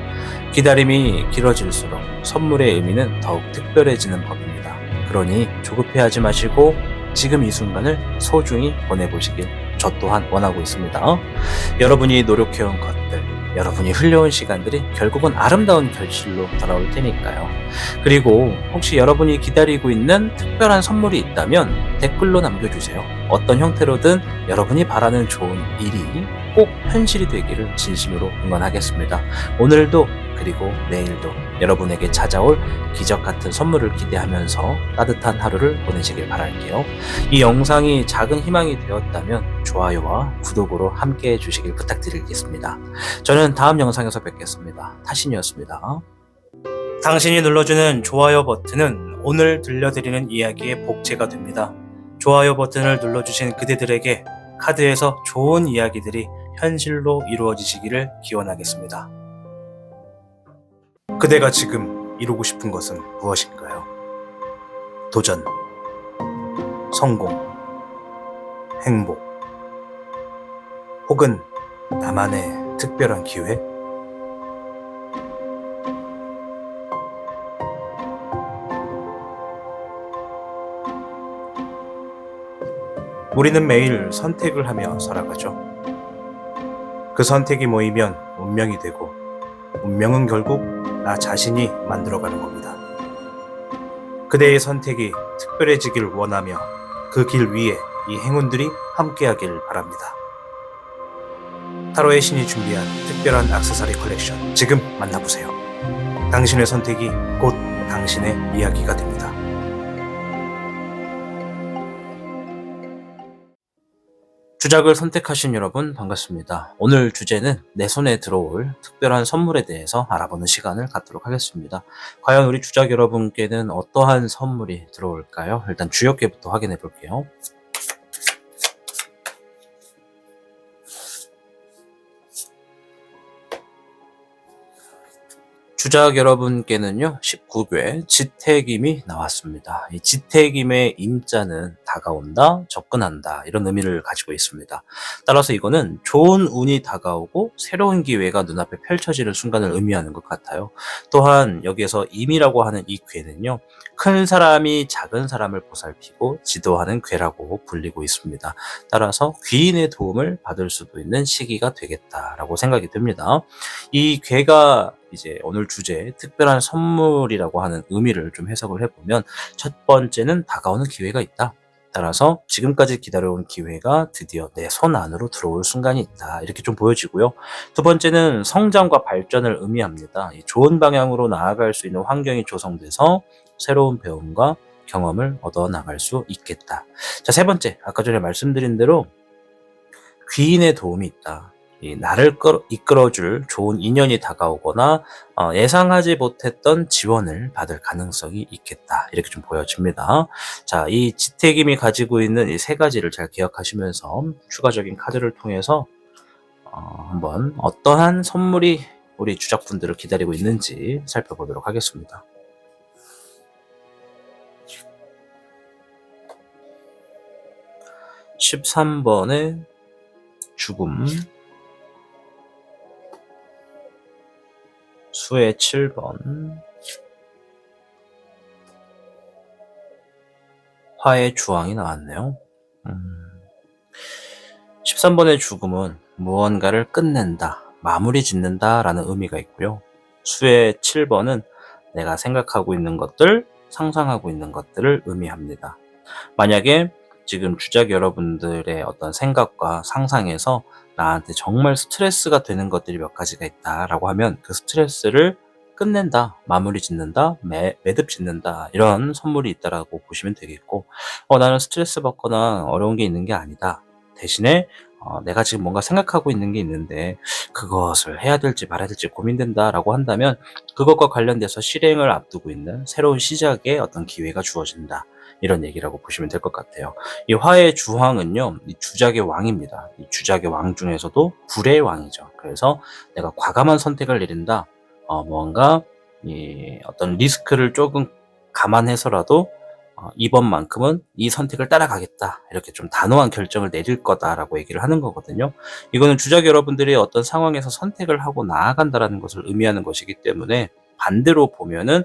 기다림이 길어질수록 선물의 의미는 더욱 특별해지는 법입니다. 그러니 조급해하지 마시고 지금 이 순간을 소중히 보내보시길 저 또한 원하고 있습니다. 여러분이 노력해온 것들, 여러분이 흘려온 시간들이 결국은 아름다운 결실로 돌아올 테니까요. 그리고 혹시 여러분이 기다리고 있는 특별한 선물이 있다면 댓글로 남겨주세요. 어떤 형태로든 여러분이 바라는 좋은 일이 꼭 현실이 되기를 진심으로 응원하겠습니다. 오늘도 그리고 내일도 여러분에게 찾아올 기적 같은 선물을 기대하면서 따뜻한 하루를 보내시길 바랄게요. 이 영상이 작은 희망이 되었다면 좋아요와 구독으로 함께 해주시길 부탁드리겠습니다. 저는 다음 영상에서 뵙겠습니다. 타신이었습니다. 당신이 눌러주는 좋아요 버튼은 오늘 들려드리는 이야기의 복제가 됩니다. 좋아요 버튼을 눌러주신 그대들에게 카드에서 좋은 이야기들이 현실로 이루어지시기를 기원하겠습니다. 그대가 지금 이루고 싶은 것은 무엇인가요? 도전, 성공, 행복, 혹은 나만의 특별한 기회? 우리는 매일 선택을 하며 살아가죠. 그 선택이 모이면 운명이 되고, 운명은 결국 나 자신이 만들어가는 겁니다. 그대의 선택이 특별해지길 원하며 그 길 위에 이 행운들이 함께하길 바랍니다. 타로의 신이 준비한 특별한 액세서리 컬렉션 지금 만나보세요. 당신의 선택이 곧 당신의 이야기가 됩니다. 주작을 선택하신 여러분 반갑습니다. 오늘 주제는 내 손에 들어올 특별한 선물에 대해서 알아보는 시간을 갖도록 하겠습니다. 과연 우리 주작 여러분께는 어떠한 선물이 들어올까요? 일단 주역계부터 확인해 볼게요. 주작 여러분께는요 19괴 지택임이 나왔습니다. 이 지택임의 임자는 다가온다, 접근한다 이런 의미를 가지고 있습니다. 따라서 이거는 좋은 운이 다가오고 새로운 기회가 눈앞에 펼쳐지는 순간을 의미하는 것 같아요. 또한 여기에서 임이라고 하는 이 괴는요 큰 사람이 작은 사람을 보살피고 지도하는 괴라고 불리고 있습니다. 따라서 귀인의 도움을 받을 수도 있는 시기가 되겠다라고 생각이 듭니다. 이 괴가 이제 오늘 주제 특별한 선물이라고 하는 의미를 좀 해석을 해보면 첫 번째는 다가오는 기회가 있다. 따라서 지금까지 기다려온 기회가 드디어 내 손 안으로 들어올 순간이 있다. 이렇게 좀 보여지고요. 두 번째는 성장과 발전을 의미합니다. 좋은 방향으로 나아갈 수 있는 환경이 조성돼서 새로운 배움과 경험을 얻어 나갈 수 있겠다. 자, 세 번째, 아까 전에 말씀드린 대로 귀인의 도움이 있다. 나를 이끌어줄 좋은 인연이 다가오거나 예상하지 못했던 지원을 받을 가능성이 있겠다. 이렇게 좀 보여집니다. 자, 이 지택임이 가지고 있는 이 세 가지를 잘 기억하시면서 추가적인 카드를 통해서 한번 어떠한 선물이 우리 주작분들을 기다리고 있는지 살펴보도록 하겠습니다. (13번의) 죽음, 수의 7번, 화의 주왕이 나왔네요. 13번의 죽음은 무언가를 끝낸다, 마무리 짓는다 라는 의미가 있고요. 수의 7번은 내가 생각하고 있는 것들, 상상하고 있는 것들을 의미합니다. 만약에 지금 주작 여러분들의 어떤 생각과 상상에서 나한테 정말 스트레스가 되는 것들이 몇 가지가 있다라고 하면 그 스트레스를 끝낸다, 마무리 짓는다, 매듭 짓는다 이런 선물이 있다라고 보시면 되겠고 나는 스트레스 받거나 어려운 게 있는 게 아니다. 대신에 내가 지금 뭔가 생각하고 있는 게 있는데 그것을 해야 될지 말아야 될지 고민된다라고 한다면 그것과 관련돼서 실행을 앞두고 있는 새로운 시작의 어떤 기회가 주어진다. 이런 얘기라고 보시면 될 것 같아요. 이 화의 주황은요, 이 주작의 왕입니다. 이 주작의 왕 중에서도 불의 왕이죠. 그래서 내가 과감한 선택을 내린다. 뭔가 어떤 리스크를 조금 감안해서라도 이번만큼은 이 선택을 따라가겠다. 이렇게 좀 단호한 결정을 내릴 거다라고 얘기를 하는 거거든요. 이거는 주작 여러분들이 어떤 상황에서 선택을 하고 나아간다라는 것을 의미하는 것이기 때문에 반대로 보면은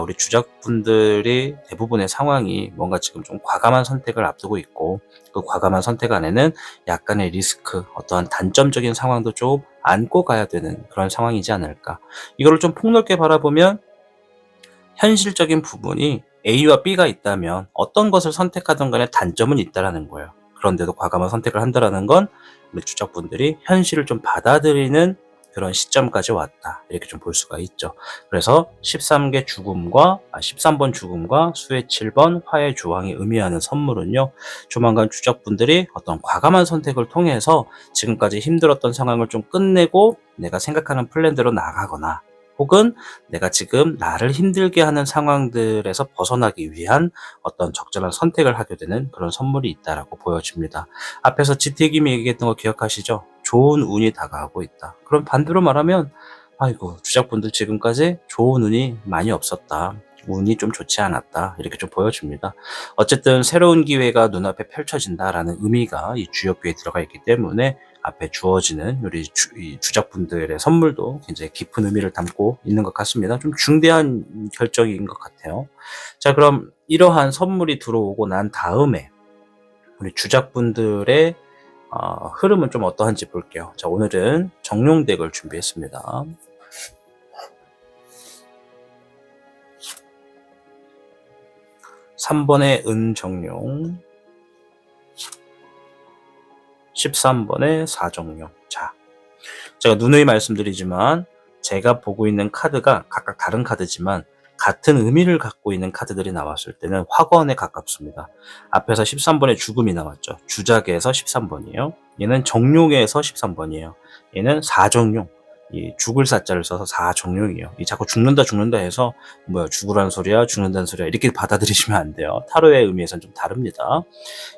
우리 주작분들이 대부분의 상황이 뭔가 지금 좀 과감한 선택을 앞두고 있고 그 과감한 선택 안에는 약간의 리스크, 어떠한 단점적인 상황도 좀 안고 가야 되는 그런 상황이지 않을까. 이거를 좀 폭넓게 바라보면 현실적인 부분이 A와 B가 있다면 어떤 것을 선택하든 간에 단점은 있다라는 거예요. 그런데도 과감한 선택을 한다라는 건 우리 주적분들이 현실을 좀 받아들이는 그런 시점까지 왔다. 이렇게 좀 볼 수가 있죠. 그래서 13번 죽음과 수의 7번 화의 조항이 의미하는 선물은요. 조만간 주적분들이 어떤 과감한 선택을 통해서 지금까지 힘들었던 상황을 좀 끝내고 내가 생각하는 플랜대로 나가거나 혹은 내가 지금 나를 힘들게 하는 상황들에서 벗어나기 위한 어떤 적절한 선택을 하게 되는 그런 선물이 있다라고 보여집니다. 앞에서 지태김이 얘기했던 거 기억하시죠? 좋은 운이 다가오고 있다. 그럼 반대로 말하면 아이고 주작분들 지금까지 좋은 운이 많이 없었다. 운이 좀 좋지 않았다. 이렇게 좀 보여집니다. 어쨌든 새로운 기회가 눈앞에 펼쳐진다라는 의미가 이 주역규에 들어가 있기 때문에 앞에 주어지는 우리 이 주작분들의 선물도 굉장히 깊은 의미를 담고 있는 것 같습니다. 좀 중대한 결정인 것 같아요. 자, 그럼 이러한 선물이 들어오고 난 다음에 우리 주작분들의 흐름은 좀 어떠한지 볼게요. 자, 오늘은 정룡덱을 준비했습니다. 3번의 은정룡, 13번의 사정룡. 자, 제가 누누이 말씀드리지만 제가 보고 있는 카드가 각각 다른 카드지만 같은 의미를 갖고 있는 카드들이 나왔을 때는 확언에 가깝습니다. 앞에서 13번의 죽음이 나왔죠. 주작에서 13번이에요. 얘는 정룡에서 13번이에요. 얘는 사정룡. 이 죽을 사자를 써서 사정룡이에요. 이 자꾸 죽는다 해서 뭐야 죽으란 소리야 죽는다는 소리야 이렇게 받아들이시면 안 돼요. 타로의 의미에서는 좀 다릅니다.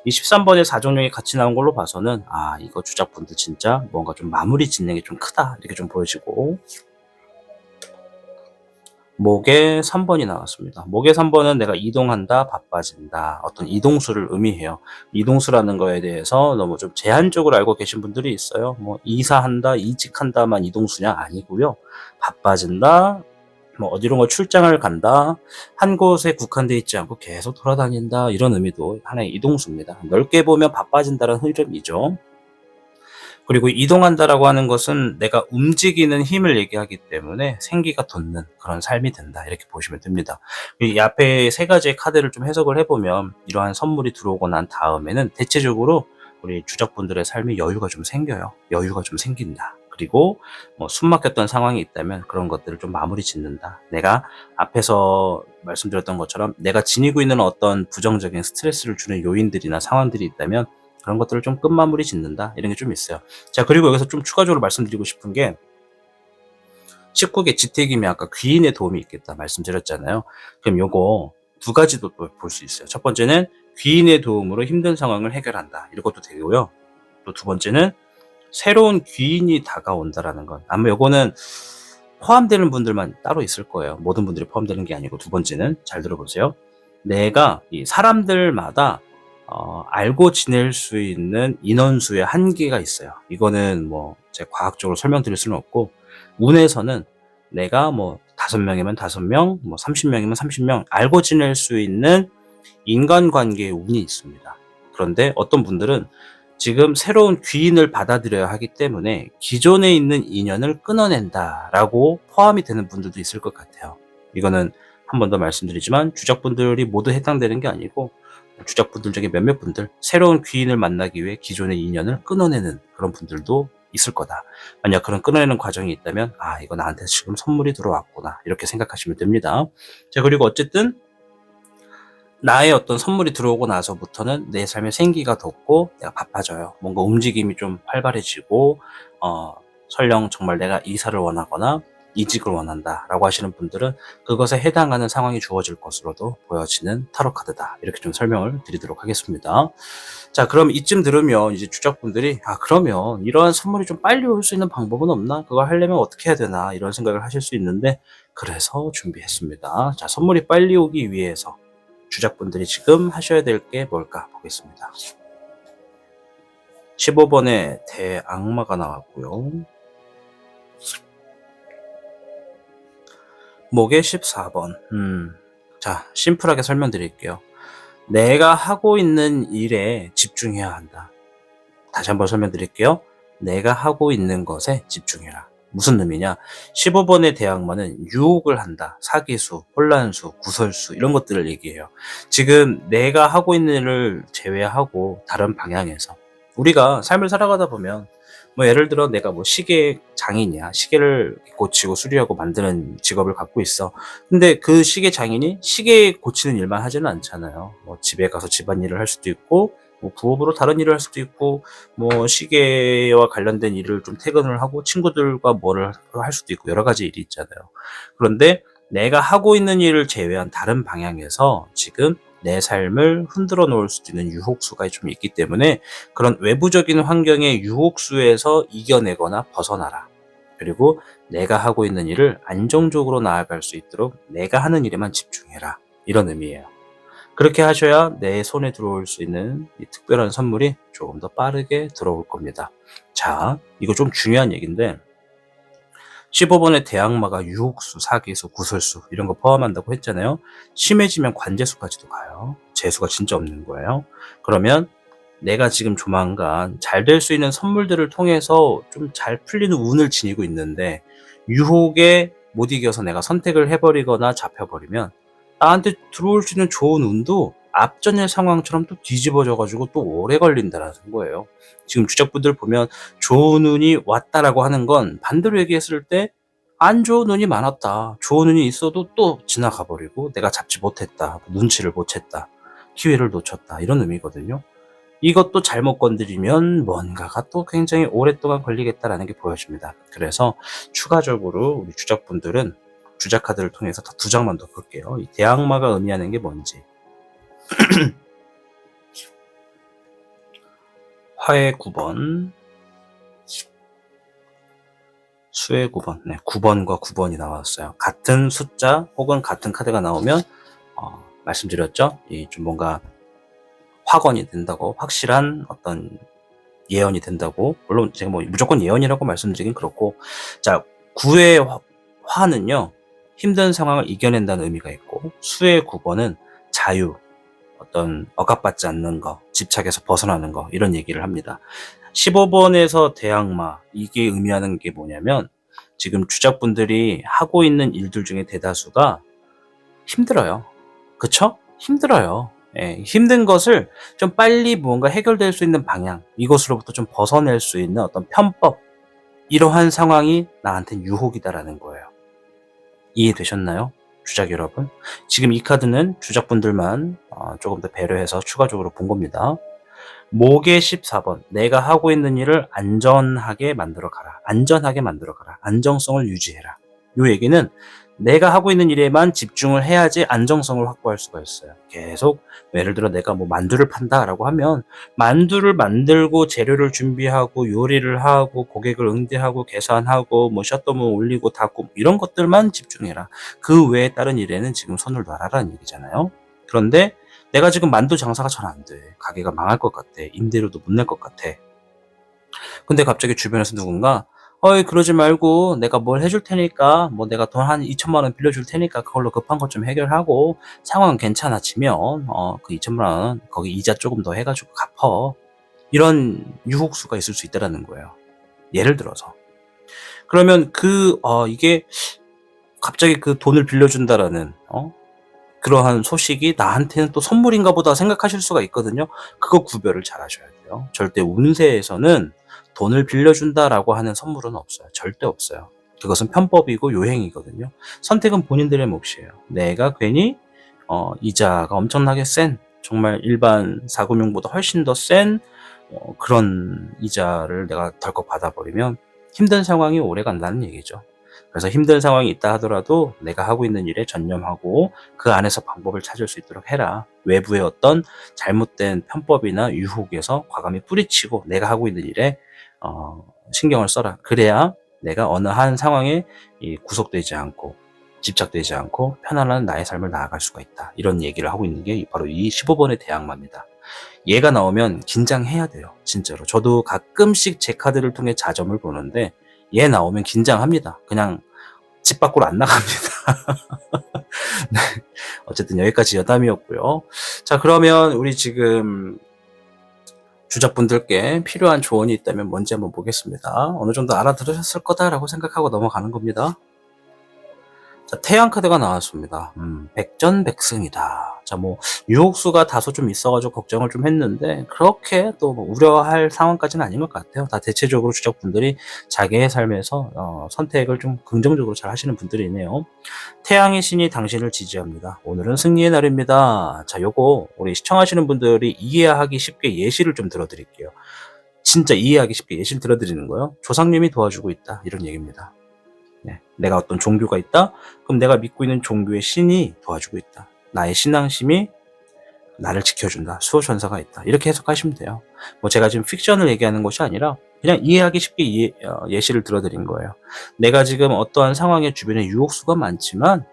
이 13번의 사정룡이 같이 나온 걸로 봐서는 이거 주작분들 진짜 뭔가 좀 마무리 짓는 게 좀 크다 이렇게 좀 보여지고, 목에 3번이 나왔습니다. 목에 3번은 내가 이동한다, 바빠진다. 어떤 이동수를 의미해요. 이동수라는 거에 대해서 너무 좀 제한적으로 알고 계신 분들이 있어요. 뭐 이사한다, 이직한다만 이동수냐 아니고요. 바빠진다, 뭐 어디론가 출장을 간다, 한 곳에 국한되어 있지 않고 계속 돌아다닌다 이런 의미도 하나의 이동수입니다. 넓게 보면 바빠진다는 흐름이죠. 그리고 이동한다라고 하는 것은 내가 움직이는 힘을 얘기하기 때문에 생기가 돋는 그런 삶이 된다 이렇게 보시면 됩니다. 이 앞에 세 가지의 카드를 좀 해석을 해보면 이러한 선물이 들어오고 난 다음에는 대체적으로 우리 주적분들의 삶에 여유가 좀 생겨요. 여유가 좀 생긴다. 그리고 뭐 숨막혔던 상황이 있다면 그런 것들을 좀 마무리 짓는다. 내가 앞에서 말씀드렸던 것처럼 내가 지니고 있는 어떤 부정적인 스트레스를 주는 요인들이나 상황들이 있다면 그런 것들을 좀 끝마무리 짓는다 이런 게 좀 있어요. 자, 그리고 여기서 좀 추가적으로 말씀드리고 싶은 게 19개 지택임이 아까 귀인의 도움이 있겠다 말씀드렸잖아요. 그럼 요거 두 가지도 볼 수 있어요. 첫 번째는 귀인의 도움으로 힘든 상황을 해결한다 이것도 되고요. 또 두 번째는 새로운 귀인이 다가온다라는 건 아마 요거는 포함되는 분들만 따로 있을 거예요. 모든 분들이 포함되는 게 아니고, 두 번째는 잘 들어보세요. 내가 이 사람들마다 알고 지낼 수 있는 인원수의 한계가 있어요. 이거는 뭐 제가 과학적으로 설명드릴 수는 없고, 운에서는 내가 뭐 5명이면 5명, 뭐 30명이면 30명 알고 지낼 수 있는 인간관계의 운이 있습니다. 그런데 어떤 분들은 지금 새로운 귀인을 받아들여야 하기 때문에 기존에 있는 인연을 끊어낸다라고 포함이 되는 분들도 있을 것 같아요. 이거는 한 번 더 말씀드리지만 주작분들이 모두 해당되는 게 아니고 주작분들 중에 몇몇 분들 새로운 귀인을 만나기 위해 기존의 인연을 끊어내는 그런 분들도 있을 거다. 만약 그런 끊어내는 과정이 있다면 이거 나한테 지금 선물이 들어왔구나 이렇게 생각하시면 됩니다. 자, 그리고 어쨌든 나의 어떤 선물이 들어오고 나서부터는 내 삶에 생기가 돋고 내가 바빠져요. 뭔가 움직임이 좀 활발해지고 설령 정말 내가 이사를 원하거나 이직을 원한다라고 하시는 분들은 그것에 해당하는 상황이 주어질 것으로도 보여지는 타로 카드다. 이렇게 좀 설명을 드리도록 하겠습니다. 자, 그럼 이쯤 들으면 이제 주작분들이 그러면 이러한 선물이 좀 빨리 올 수 있는 방법은 없나? 그걸 하려면 어떻게 해야 되나? 이런 생각을 하실 수 있는데, 그래서 준비했습니다. 자, 선물이 빨리 오기 위해서 주작분들이 지금 하셔야 될 게 뭘까 보겠습니다. 15번에 대악마가 나왔고요. 목에 14번. 자, 심플하게 설명드릴게요. 내가 하고 있는 일에 집중해야 한다. 다시 한번 설명드릴게요. 내가 하고 있는 것에 집중해라. 무슨 의미냐? 15번의 대악마는 유혹을 한다. 사기수, 혼란수, 구설수 이런 것들을 얘기해요. 지금 내가 하고 있는 일을 제외하고 다른 방향에서 우리가 삶을 살아가다 보면 뭐 예를 들어 내가 뭐 시계 장인이야. 시계를 고치고 수리하고 만드는 직업을 갖고 있어. 근데 그 시계 장인이 시계 고치는 일만 하지는 않잖아요. 뭐 집에 가서 집안일을 할 수도 있고 뭐 부업으로 다른 일을 할 수도 있고 뭐 시계와 관련된 일을 좀 퇴근을 하고 친구들과 뭐를 할 수도 있고 여러 가지 일이 있잖아요. 그런데 내가 하고 있는 일을 제외한 다른 방향에서 지금 내 삶을 흔들어 놓을 수도 있는 유혹수가 좀 있기 때문에 그런 외부적인 환경의 유혹수에서 이겨내거나 벗어나라. 그리고 내가 하고 있는 일을 안정적으로 나아갈 수 있도록 내가 하는 일에만 집중해라. 이런 의미예요. 그렇게 하셔야 내 손에 들어올 수 있는 이 특별한 선물이 조금 더 빠르게 들어올 겁니다. 자, 이거 좀 중요한 얘기인데 15번의 대악마가 유혹수, 사기수, 구설수 이런 거 포함한다고 했잖아요. 심해지면 관재수까지도 가요. 재수가 진짜 없는 거예요. 그러면 내가 지금 조만간 잘 될 수 있는 선물들을 통해서 좀 잘 풀리는 운을 지니고 있는데 유혹에 못 이겨서 내가 선택을 해버리거나 잡혀버리면 나한테 들어올 수 있는 좋은 운도 앞전의 상황처럼 또 뒤집어져가지고 또 오래 걸린다는 거예요. 지금 주작분들 보면 좋은 운이 왔다라고 하는 건 반대로 얘기했을 때 안 좋은 운이 많았다. 좋은 운이 있어도 또 지나가 버리고 내가 잡지 못했다. 눈치를 못 챘다. 기회를 놓쳤다. 이런 의미거든요. 이것도 잘못 건드리면 뭔가가 또 굉장히 오랫동안 걸리겠다라는 게 보여집니다. 그래서 추가적으로 우리 주작분들은 주작 카드를 통해서 두 장만 더 볼게요. 이 대악마가 의미하는 게 뭔지. 화의 9번, 수의 9번. 네, 9번과 9번이 나왔어요. 같은 숫자 혹은 같은 카드가 나오면 말씀드렸죠. 이 좀 뭔가 확언이 된다고, 확실한 어떤 예언이 된다고. 물론 제가 뭐 무조건 예언이라고 말씀드리긴 그렇고, 자, 9의 화는요 힘든 상황을 이겨낸다는 의미가 있고, 수의 9번은 자유, 어떤 억압받지 않는 거, 집착에서 벗어나는 거, 이런 얘기를 합니다. 15번에서 대악마, 이게 의미하는 게 뭐냐면 지금 주작분들이 하고 있는 일들 중에 대다수가 힘들어요. 그쵸? 힘들어요. 예, 힘든 것을 좀 빨리 뭔가 해결될 수 있는 방향, 이것으로부터 좀 벗어낼 수 있는 어떤 편법, 이러한 상황이 나한테는 유혹이다라는 거예요. 이해되셨나요? 주작 여러분? 지금 이 카드는 주작분들만 조금 더 배려해서 추가적으로 본 겁니다. 목의 14번, 내가 하고 있는 일을 안전하게 만들어 가라. 안전하게 만들어 가라. 안정성을 유지해라. 이 얘기는 내가 하고 있는 일에만 집중을 해야지 안정성을 확보할 수가 있어요. 계속 예를 들어 내가 뭐 만두를 판다라고 하면 만두를 만들고 재료를 준비하고 요리를 하고 고객을 응대하고 계산하고 뭐 셔터문 올리고 닫고 이런 것들만 집중해라. 그 외에 다른 일에는 지금 손을 놔라라는 얘기잖아요. 그런데 내가 지금 만두 장사가 잘 안 돼. 가게가 망할 것 같아. 임대료도 못 낼 것 같아. 근데 갑자기 주변에서 누군가 어이 그러지 말고 내가 뭘 해줄 테니까 뭐 내가 돈 한 2천만 원 빌려줄 테니까 그걸로 급한 것 좀 해결하고 상황 괜찮아지면 그 2천만 원 거기 이자 조금 더 해가지고 갚어. 이런 유혹수가 있을 수 있다라는 거예요. 예를 들어서. 그러면 이게 갑자기 그 돈을 빌려준다라는 그러한 소식이 나한테는 또 선물인가 보다 생각하실 수가 있거든요. 그거 구별을 잘 하셔야 돼요. 절대 운세에서는 돈을 빌려준다라고 하는 선물은 없어요. 절대 없어요. 그것은 편법이고 요행이거든요. 선택은 본인들의 몫이에요. 내가 괜히 이자가 엄청나게 센, 정말 일반 사금융보다 훨씬 더 센 그런 이자를 내가 덜컥 받아버리면 힘든 상황이 오래 간다는 얘기죠. 그래서 힘든 상황이 있다 하더라도 내가 하고 있는 일에 전념하고 그 안에서 방법을 찾을 수 있도록 해라. 외부의 어떤 잘못된 편법이나 유혹에서 과감히 뿌리치고 내가 하고 있는 일에 신경을 써라. 그래야 내가 어느 한 상황에 구속되지 않고 집착되지 않고 편안한 나의 삶을 나아갈 수가 있다. 이런 얘기를 하고 있는 게 바로 이 15번의 대항마입니다. 얘가 나오면 긴장해야 돼요. 진짜로. 저도 가끔씩 제 카드를 통해 자점을 보는데 얘 나오면 긴장합니다. 그냥 집 밖으로 안 나갑니다. 네. 어쨌든 여기까지 여담이었고요. 자, 그러면 우리 지금 주자분들께 필요한 조언이 있다면 뭔지 한번 보겠습니다. 어느 정도 알아들으셨을 거다라고 생각하고 넘어가는 겁니다. 자, 태양 카드가 나왔습니다. 백전백승이다. 자, 뭐 유혹수가 다소 좀 있어가지고 걱정을 좀 했는데 그렇게 또뭐 우려할 상황까지는 아닌 것 같아요. 다 대체적으로 주적분들이 자기의 삶에서 선택을 좀 긍정적으로 잘 하시는 분들이네요. 태양의 신이 당신을 지지합니다. 오늘은 승리의 날입니다. 자, 요거 우리 시청하시는 분들이 이해하기 쉽게 예시를 좀 들어드릴게요. 진짜 이해하기 쉽게 예시를 들어드리는 거예요. 조상님이 도와주고 있다. 이런 얘기입니다. 네, 내가 어떤 종교가 있다? 그럼 내가 믿고 있는 종교의 신이 도와주고 있다. 나의 신앙심이 나를 지켜준다. 수호천사가 있다. 이렇게 해석하시면 돼요. 뭐 제가 지금 픽션을 얘기하는 것이 아니라 그냥 이해하기 쉽게 예시를 들어드린 거예요. 내가 지금 어떠한 상황에 주변에 유혹수가 많지만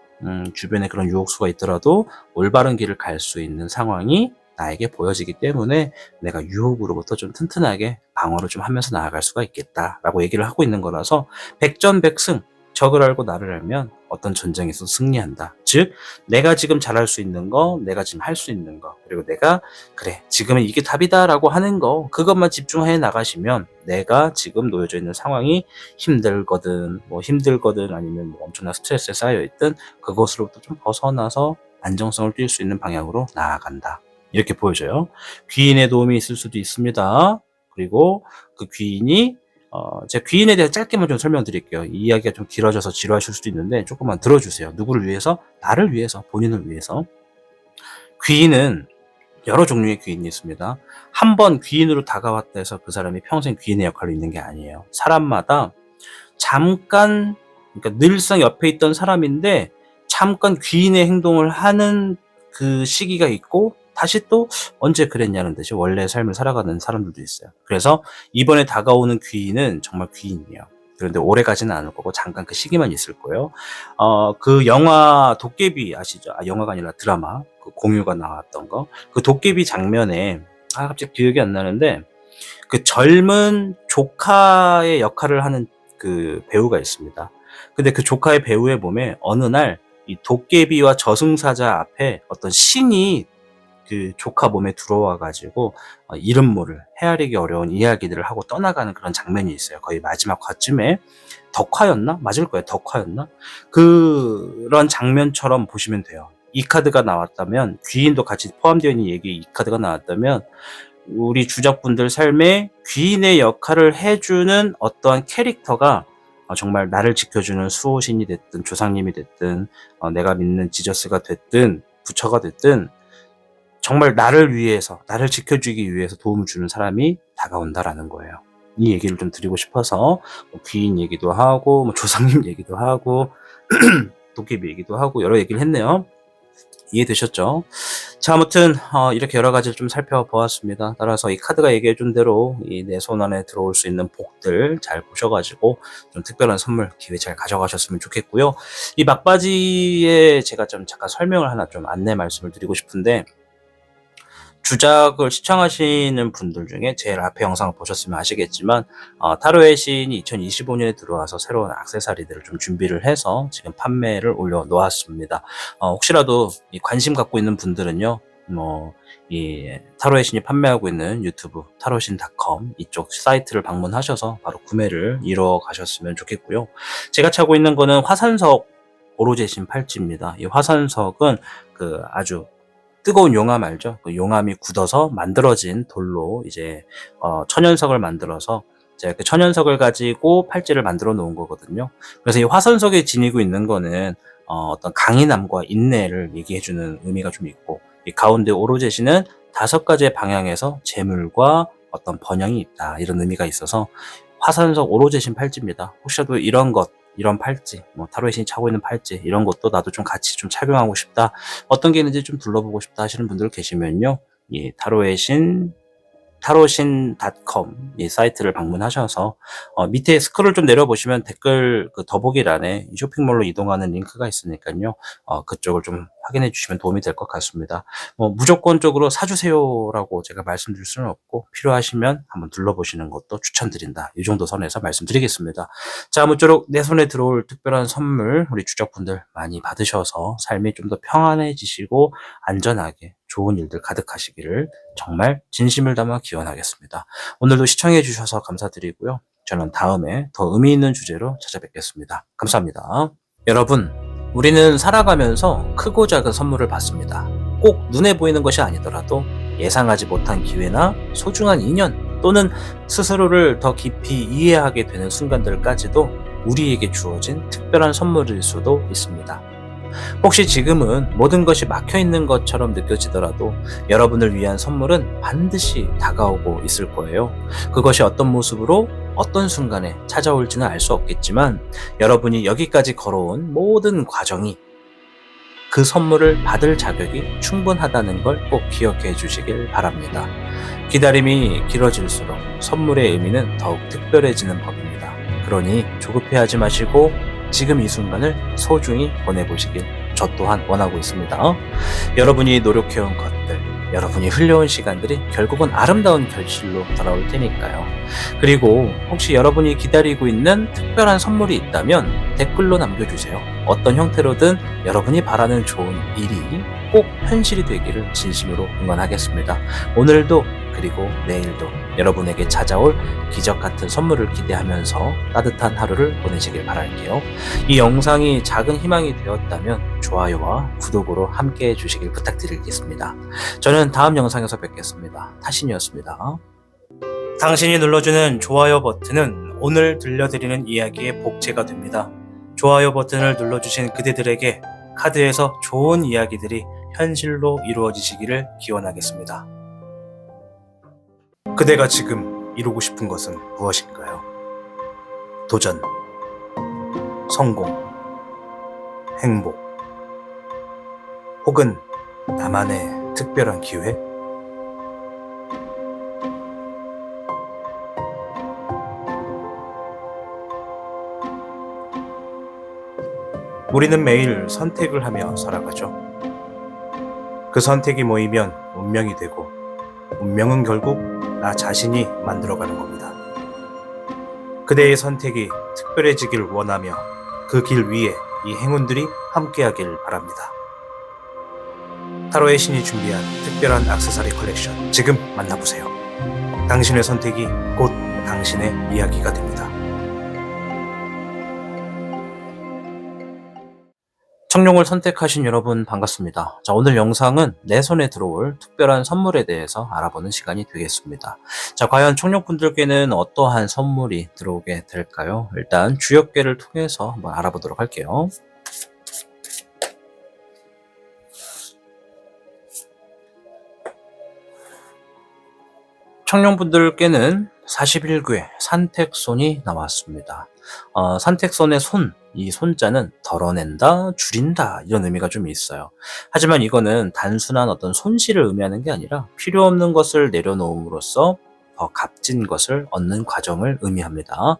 주변에 그런 유혹수가 있더라도 올바른 길을 갈 수 있는 상황이 나에게 보여지기 때문에 내가 유혹으로부터 좀 튼튼하게 방어를 좀 하면서 나아갈 수가 있겠다라고 얘기를 하고 있는 거라서 백전백승, 적을 알고 나를 알면 어떤 전쟁에서 승리한다. 즉 내가 지금 잘할 수 있는 거, 내가 지금 할 수 있는 거, 그리고 내가 그래 지금은 이게 답이다라고 하는 거, 그것만 집중해 나가시면 내가 지금 놓여져 있는 상황이 힘들거든 아니면 뭐 엄청난 스트레스에 쌓여있든 그것으로부터 좀 벗어나서 안정성을 뛸 수 있는 방향으로 나아간다. 이렇게 보여져요. 귀인의 도움이 있을 수도 있습니다. 그리고 그 귀인이 제가 귀인에 대해 짧게만 좀 설명드릴게요. 이 이야기가 좀 길어져서 지루하실 수도 있는데 조금만 들어주세요. 누구를 위해서? 나를 위해서, 본인을 위해서. 귀인은 여러 종류의 귀인이 있습니다. 한 번 귀인으로 다가왔다 해서 그 사람이 평생 귀인의 역할로 있는 게 아니에요. 사람마다 잠깐, 그러니까 늘상 옆에 있던 사람인데 잠깐 귀인의 행동을 하는 그 시기가 있고 다시 또 언제 그랬냐는 듯이 원래 삶을 살아가는 사람들도 있어요. 그래서 이번에 다가오는 귀인은 정말 귀인이에요. 그런데 오래 가지는 않을 거고 잠깐 그 시기만 있을 거예요. 그 영화 도깨비 아시죠? 영화가 아니라 드라마 그 공유가 나왔던 거. 그 도깨비 장면에 갑자기 기억이 안 나는데 그 젊은 조카의 역할을 하는 그 배우가 있습니다. 근데 그 조카의 배우의 몸에 어느 날 이 도깨비와 저승사자 앞에 어떤 신이 그 조카 몸에 들어와가지고 이름 모를 헤아리기 어려운 이야기들을 하고 떠나가는 그런 장면이 있어요. 거의 마지막 화쯤에 덕화였나? 맞을 거예요. 덕화였나? 그런 장면처럼 보시면 돼요. 이 카드가 나왔다면 귀인도 같이 포함되어 있는 얘기 이 카드가 나왔다면 우리 주적분들 삶에 귀인의 역할을 해주는 어떠한 캐릭터가 정말 나를 지켜주는 수호신이 됐든 조상님이 됐든 내가 믿는 지저스가 됐든 부처가 됐든 정말 나를 위해서, 나를 지켜주기 위해서 도움을 주는 사람이 다가온다라는 거예요. 이 얘기를 좀 드리고 싶어서 귀인 얘기도 하고 조상님 얘기도 하고 도깨비 얘기도 하고 여러 얘기를 했네요. 이해되셨죠? 자, 아무튼 이렇게 여러 가지를 좀 살펴보았습니다. 따라서 이 카드가 얘기해준 대로 이 내 손 안에 들어올 수 있는 복들 잘 보셔가지고 좀 특별한 선물 기회 잘 가져가셨으면 좋겠고요. 이 막바지에 제가 좀 잠깐 설명을 하나 좀 안내 말씀을 드리고 싶은데 주작을 시청하시는 분들 중에 제일 앞에 영상을 보셨으면 아시겠지만 타로의 신이 2025년에 들어와서 새로운 액세서리들을 좀 준비를 해서 지금 판매를 올려놓았습니다. 혹시라도 관심 갖고 있는 분들은요, 이 타로의 신이 판매하고 있는 유튜브 타로신.com 이쪽 사이트를 방문하셔서 바로 구매를 이뤄 가셨으면 좋겠고요. 제가 차고 있는 거는 화산석 오로제신 팔찌입니다. 이 화산석은 그 아주 뜨거운 용암 알죠? 그 용암이 굳어서 만들어진 돌로 이제 천연석을 만들어서 제가 그 천연석을 가지고 팔찌를 만들어 놓은 거거든요. 그래서 이 화산석에 지니고 있는 거는 어떤 강인함과 인내를 얘기해주는 의미가 좀 있고 이 가운데 오로제시는 5가지의 방향에서 재물과 어떤 번영이 있다 이런 의미가 있어서 화산석 오로제신 팔찌입니다. 혹시라도 이런 팔찌, 타로의 신이 차고 있는 팔찌, 이런 것도 나도 좀 같이 좀 착용하고 싶다. 어떤 게 있는지 좀 둘러보고 싶다 하시는 분들 계시면요. 이 타로의 신 타로신.com 이 사이트를 방문하셔서 밑에 스크롤 좀 내려보시면 댓글 그 더보기란에 쇼핑몰로 이동하는 링크가 있으니까요. 그쪽을 좀 확인해 주시면 도움이 될 것 같습니다. 무조건적으로 사주세요라고 제가 말씀드릴 수는 없고 필요하시면 한번 둘러보시는 것도 추천드린다. 이 정도 선에서 말씀드리겠습니다. 자, 아무쪼록 내 손에 들어올 특별한 선물 우리 주적분들 많이 받으셔서 삶이 좀 더 평안해지시고 안전하게 좋은 일들 가득하시기를 정말 진심을 담아 기원하겠습니다. 오늘도 시청해 주셔서 감사드리고요. 저는 다음에 더 의미 있는 주제로 찾아뵙겠습니다. 감사합니다. 여러분, 우리는 살아가면서 크고 작은 선물을 받습니다. 꼭 눈에 보이는 것이 아니더라도 예상하지 못한 기회나 소중한 인연 또는 스스로를 더 깊이 이해하게 되는 순간들까지도 우리에게 주어진 특별한 선물일 수도 있습니다. 혹시 지금은 모든 것이 막혀 있는 것처럼 느껴지더라도 여러분을 위한 선물은 반드시 다가오고 있을 거예요. 그것이 어떤 모습으로 어떤 순간에 찾아올지는 알 수 없겠지만 여러분이 여기까지 걸어온 모든 과정이 그 선물을 받을 자격이 충분하다는 걸 꼭 기억해 주시길 바랍니다. 기다림이 길어질수록 선물의 의미는 더욱 특별해지는 법입니다. 그러니 조급해하지 마시고 지금 이 순간을 소중히 보내보시길 저 또한 원하고 있습니다. 여러분이 노력해온 것들, 여러분이 흘려온 시간들이 결국은 아름다운 결실로 돌아올 테니까요. 그리고 혹시 여러분이 기다리고 있는 특별한 선물이 있다면 댓글로 남겨주세요. 어떤 형태로든 여러분이 바라는 좋은 일이 꼭 현실이 되기를 진심으로 응원하겠습니다. 오늘도 그리고 내일도 여러분에게 찾아올 기적 같은 선물을 기대하면서 따뜻한 하루를 보내시길 바랄게요. 이 영상이 작은 희망이 되었다면 좋아요와 구독으로 함께 해주시길 부탁드리겠습니다. 저는 다음 영상에서 뵙겠습니다. 타신이었습니다. 당신이 눌러주는 좋아요 버튼은 오늘 들려드리는 이야기의 복제가 됩니다. 좋아요 버튼을 눌러주신 그대들에게 카드에서 좋은 이야기들이 현실로 이루어지시기를 기원하겠습니다. 그대가 지금 이루고 싶은 것은 무엇인가요? 도전, 성공, 행복, 혹은 나만의 특별한 기회? 우리는 매일 선택을 하며 살아가죠. 그 선택이 모이면 운명이 되고 운명은 결국 나 자신이 만들어가는 겁니다. 그대의 선택이 특별해지길 원하며 그 길 위에 이 행운들이 함께하길 바랍니다. 타로의 신이 준비한 특별한 액세서리 컬렉션 지금 만나보세요. 당신의 선택이 곧 당신의 이야기가 됩니다. 청룡을 선택하신 여러분 반갑습니다. 자, 오늘 영상은 내 손에 들어올 특별한 선물에 대해서 알아보는 시간이 되겠습니다. 자, 과연 청룡분들께는 어떠한 선물이 들어오게 될까요? 일단 주역계를 통해서 한번 알아보도록 할게요. 청룡분들께는 41궤 산택손이 나왔습니다. 산택손의 손, 이 손자는 덜어낸다, 줄인다 이런 의미가 좀 있어요. 하지만 이거는 단순한 어떤 손실을 의미하는 게 아니라 필요 없는 것을 내려놓음으로써 더 값진 것을 얻는 과정을 의미합니다.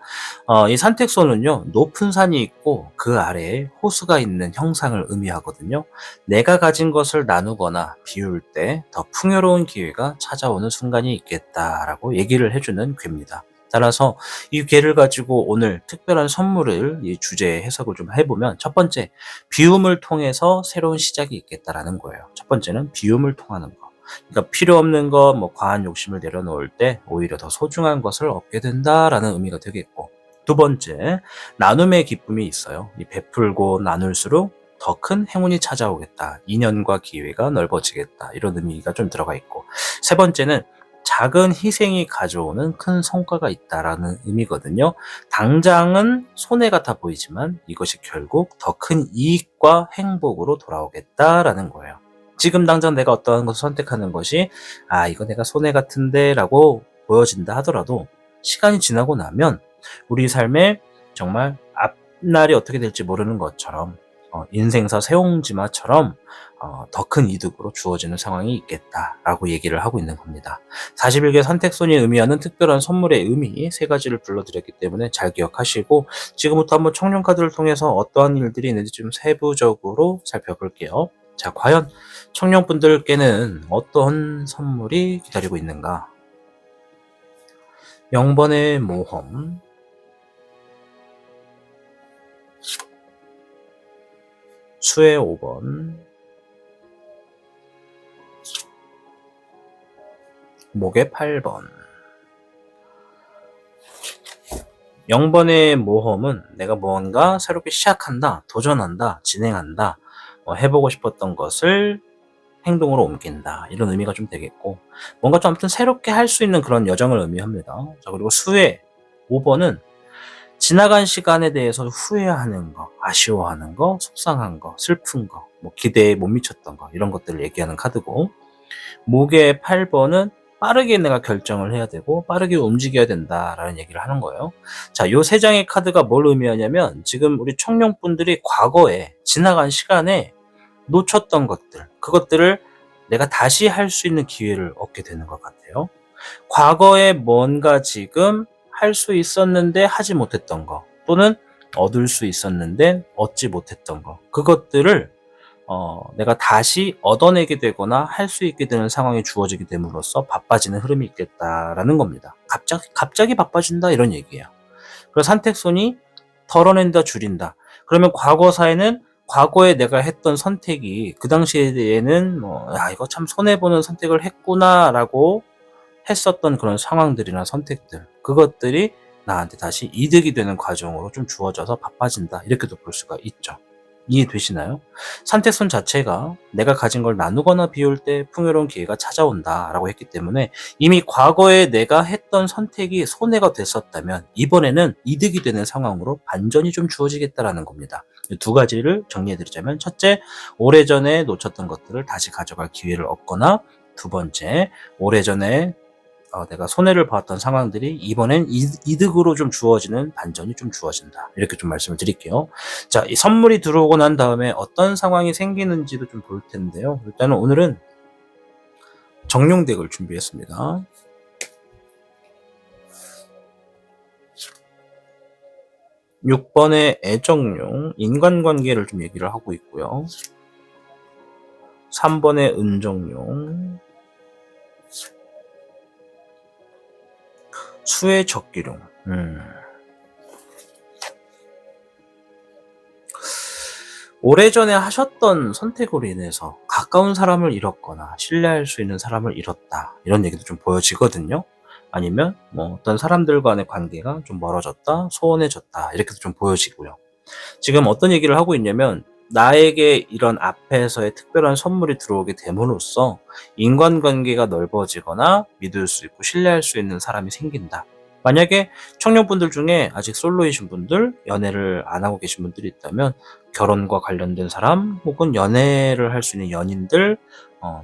이 산택손은요, 높은 산이 있고 그 아래에 호수가 있는 형상을 의미하거든요. 내가 가진 것을 나누거나 비울 때 더 풍요로운 기회가 찾아오는 순간이 있겠다라고 얘기를 해주는 괴입니다. 따라서 이 괴를 가지고 오늘 특별한 선물을 이 주제에 해석을 좀 해보면 첫 번째, 비움을 통해서 새로운 시작이 있겠다라는 거예요. 첫 번째는 비움을 통하는 거. 그러니까 필요 없는 것, 과한 욕심을 내려놓을 때 오히려 더 소중한 것을 얻게 된다라는 의미가 되겠고, 두 번째, 나눔의 기쁨이 있어요. 이 베풀고 나눌수록 더 큰 행운이 찾아오겠다. 인연과 기회가 넓어지겠다. 이런 의미가 좀 들어가 있고, 세 번째는 작은 희생이 가져오는 큰 성과가 있다라는 의미거든요. 당장은 손해 같아 보이지만 이것이 결국 더 큰 이익과 행복으로 돌아오겠다라는 거예요. 지금 당장 내가 어떠한 것을 선택하는 것이 이거 내가 손해 같은데 라고 보여진다 하더라도 시간이 지나고 나면 우리 삶에 정말 앞날이 어떻게 될지 모르는 것처럼 인생사 세옹지마처럼 더 큰 이득으로 주어지는 상황이 있겠다라고 얘기를 하고 있는 겁니다. 41개 선택손이 의미하는 특별한 선물의 의미 세 가지를 불러드렸기 때문에 잘 기억하시고 지금부터 한번 청룡카드를 통해서 어떠한 일들이 있는지 좀 세부적으로 살펴볼게요. 자, 과연 청룡분들께는 어떤 선물이 기다리고 있는가? 0번의 모험, 수의 5번, 목의 8번. 0번의 모험은 내가 뭔가 새롭게 시작한다, 도전한다, 진행한다, 해보고 싶었던 것을 행동으로 옮긴다, 이런 의미가 좀 되겠고, 뭔가 좀 아무튼 새롭게 할 수 있는 그런 여정을 의미합니다. 자, 그리고 수의 5번은 지나간 시간에 대해서 후회하는 거, 아쉬워하는 거, 속상한 거, 슬픈 거, 기대에 못 미쳤던 거, 이런 것들을 얘기하는 카드고, 목의 8번은 빠르게 내가 결정을 해야 되고 빠르게 움직여야 된다라는 얘기를 하는 거예요. 자, 요 세 장의 카드가 뭘 의미하냐면 지금 우리 청룡분들이 과거에 지나간 시간에 놓쳤던 것들, 그것들을 내가 다시 할 수 있는 기회를 얻게 되는 것 같아요. 과거에 뭔가 지금 할 수 있었는데 하지 못했던 거, 또는 얻을 수 있었는데 얻지 못했던 거, 그것들을 내가 다시 얻어내게 되거나 할 수 있게 되는 상황이 주어지게 됨으로써 바빠지는 흐름이 있겠다라는 겁니다. 갑자기 바빠진다, 이런 얘기예요. 그래서 선택손이 덜어낸다, 줄인다. 그러면 과거사에는 과거에 내가 했던 선택이 그 당시에는 이거 참 손해보는 선택을 했구나라고 했었던 그런 상황들이나 선택들, 그것들이 나한테 다시 이득이 되는 과정으로 좀 주어져서 바빠진다, 이렇게도 볼 수가 있죠. 이해되시나요? 선택손 자체가 내가 가진 걸 나누거나 비울 때 풍요로운 기회가 찾아온다 라고 했기 때문에 이미 과거에 내가 했던 선택이 손해가 됐었다면 이번에는 이득이 되는 상황으로 반전이 좀 주어지겠다라는 겁니다. 이 두 가지를 정리해드리자면, 첫째, 오래전에 놓쳤던 것들을 다시 가져갈 기회를 얻거나, 두 번째, 오래전에 내가 손해를 봤던 상황들이 이번엔 이득으로 좀 주어지는 반전이 좀 주어진다, 이렇게 좀 말씀을 드릴게요. 자, 이 선물이 들어오고 난 다음에 어떤 상황이 생기는지도 좀 볼 텐데요. 일단은 오늘은 정룡덱을 준비했습니다. (6번의) 애정룡, 인간관계를 좀 얘기를 하고 있고요. 3번의 은정룡, 수의 적기룡. 오래전에 하셨던 선택으로 인해서 가까운 사람을 잃었거나 신뢰할 수 있는 사람을 잃었다, 이런 얘기도 좀 보여지거든요. 아니면 어떤 사람들 간의 관계가 좀 멀어졌다, 소원해졌다, 이렇게도 좀 보여지고요. 지금 어떤 얘기를 하고 있냐면, 나에게 이런 앞에서의 특별한 선물이 들어오게 됨으로써 인간관계가 넓어지거나 믿을 수 있고 신뢰할 수 있는 사람이 생긴다. 만약에 청년분들 중에 아직 솔로이신 분들, 연애를 안 하고 계신 분들이 있다면 결혼과 관련된 사람, 혹은 연애를 할 수 있는 연인들,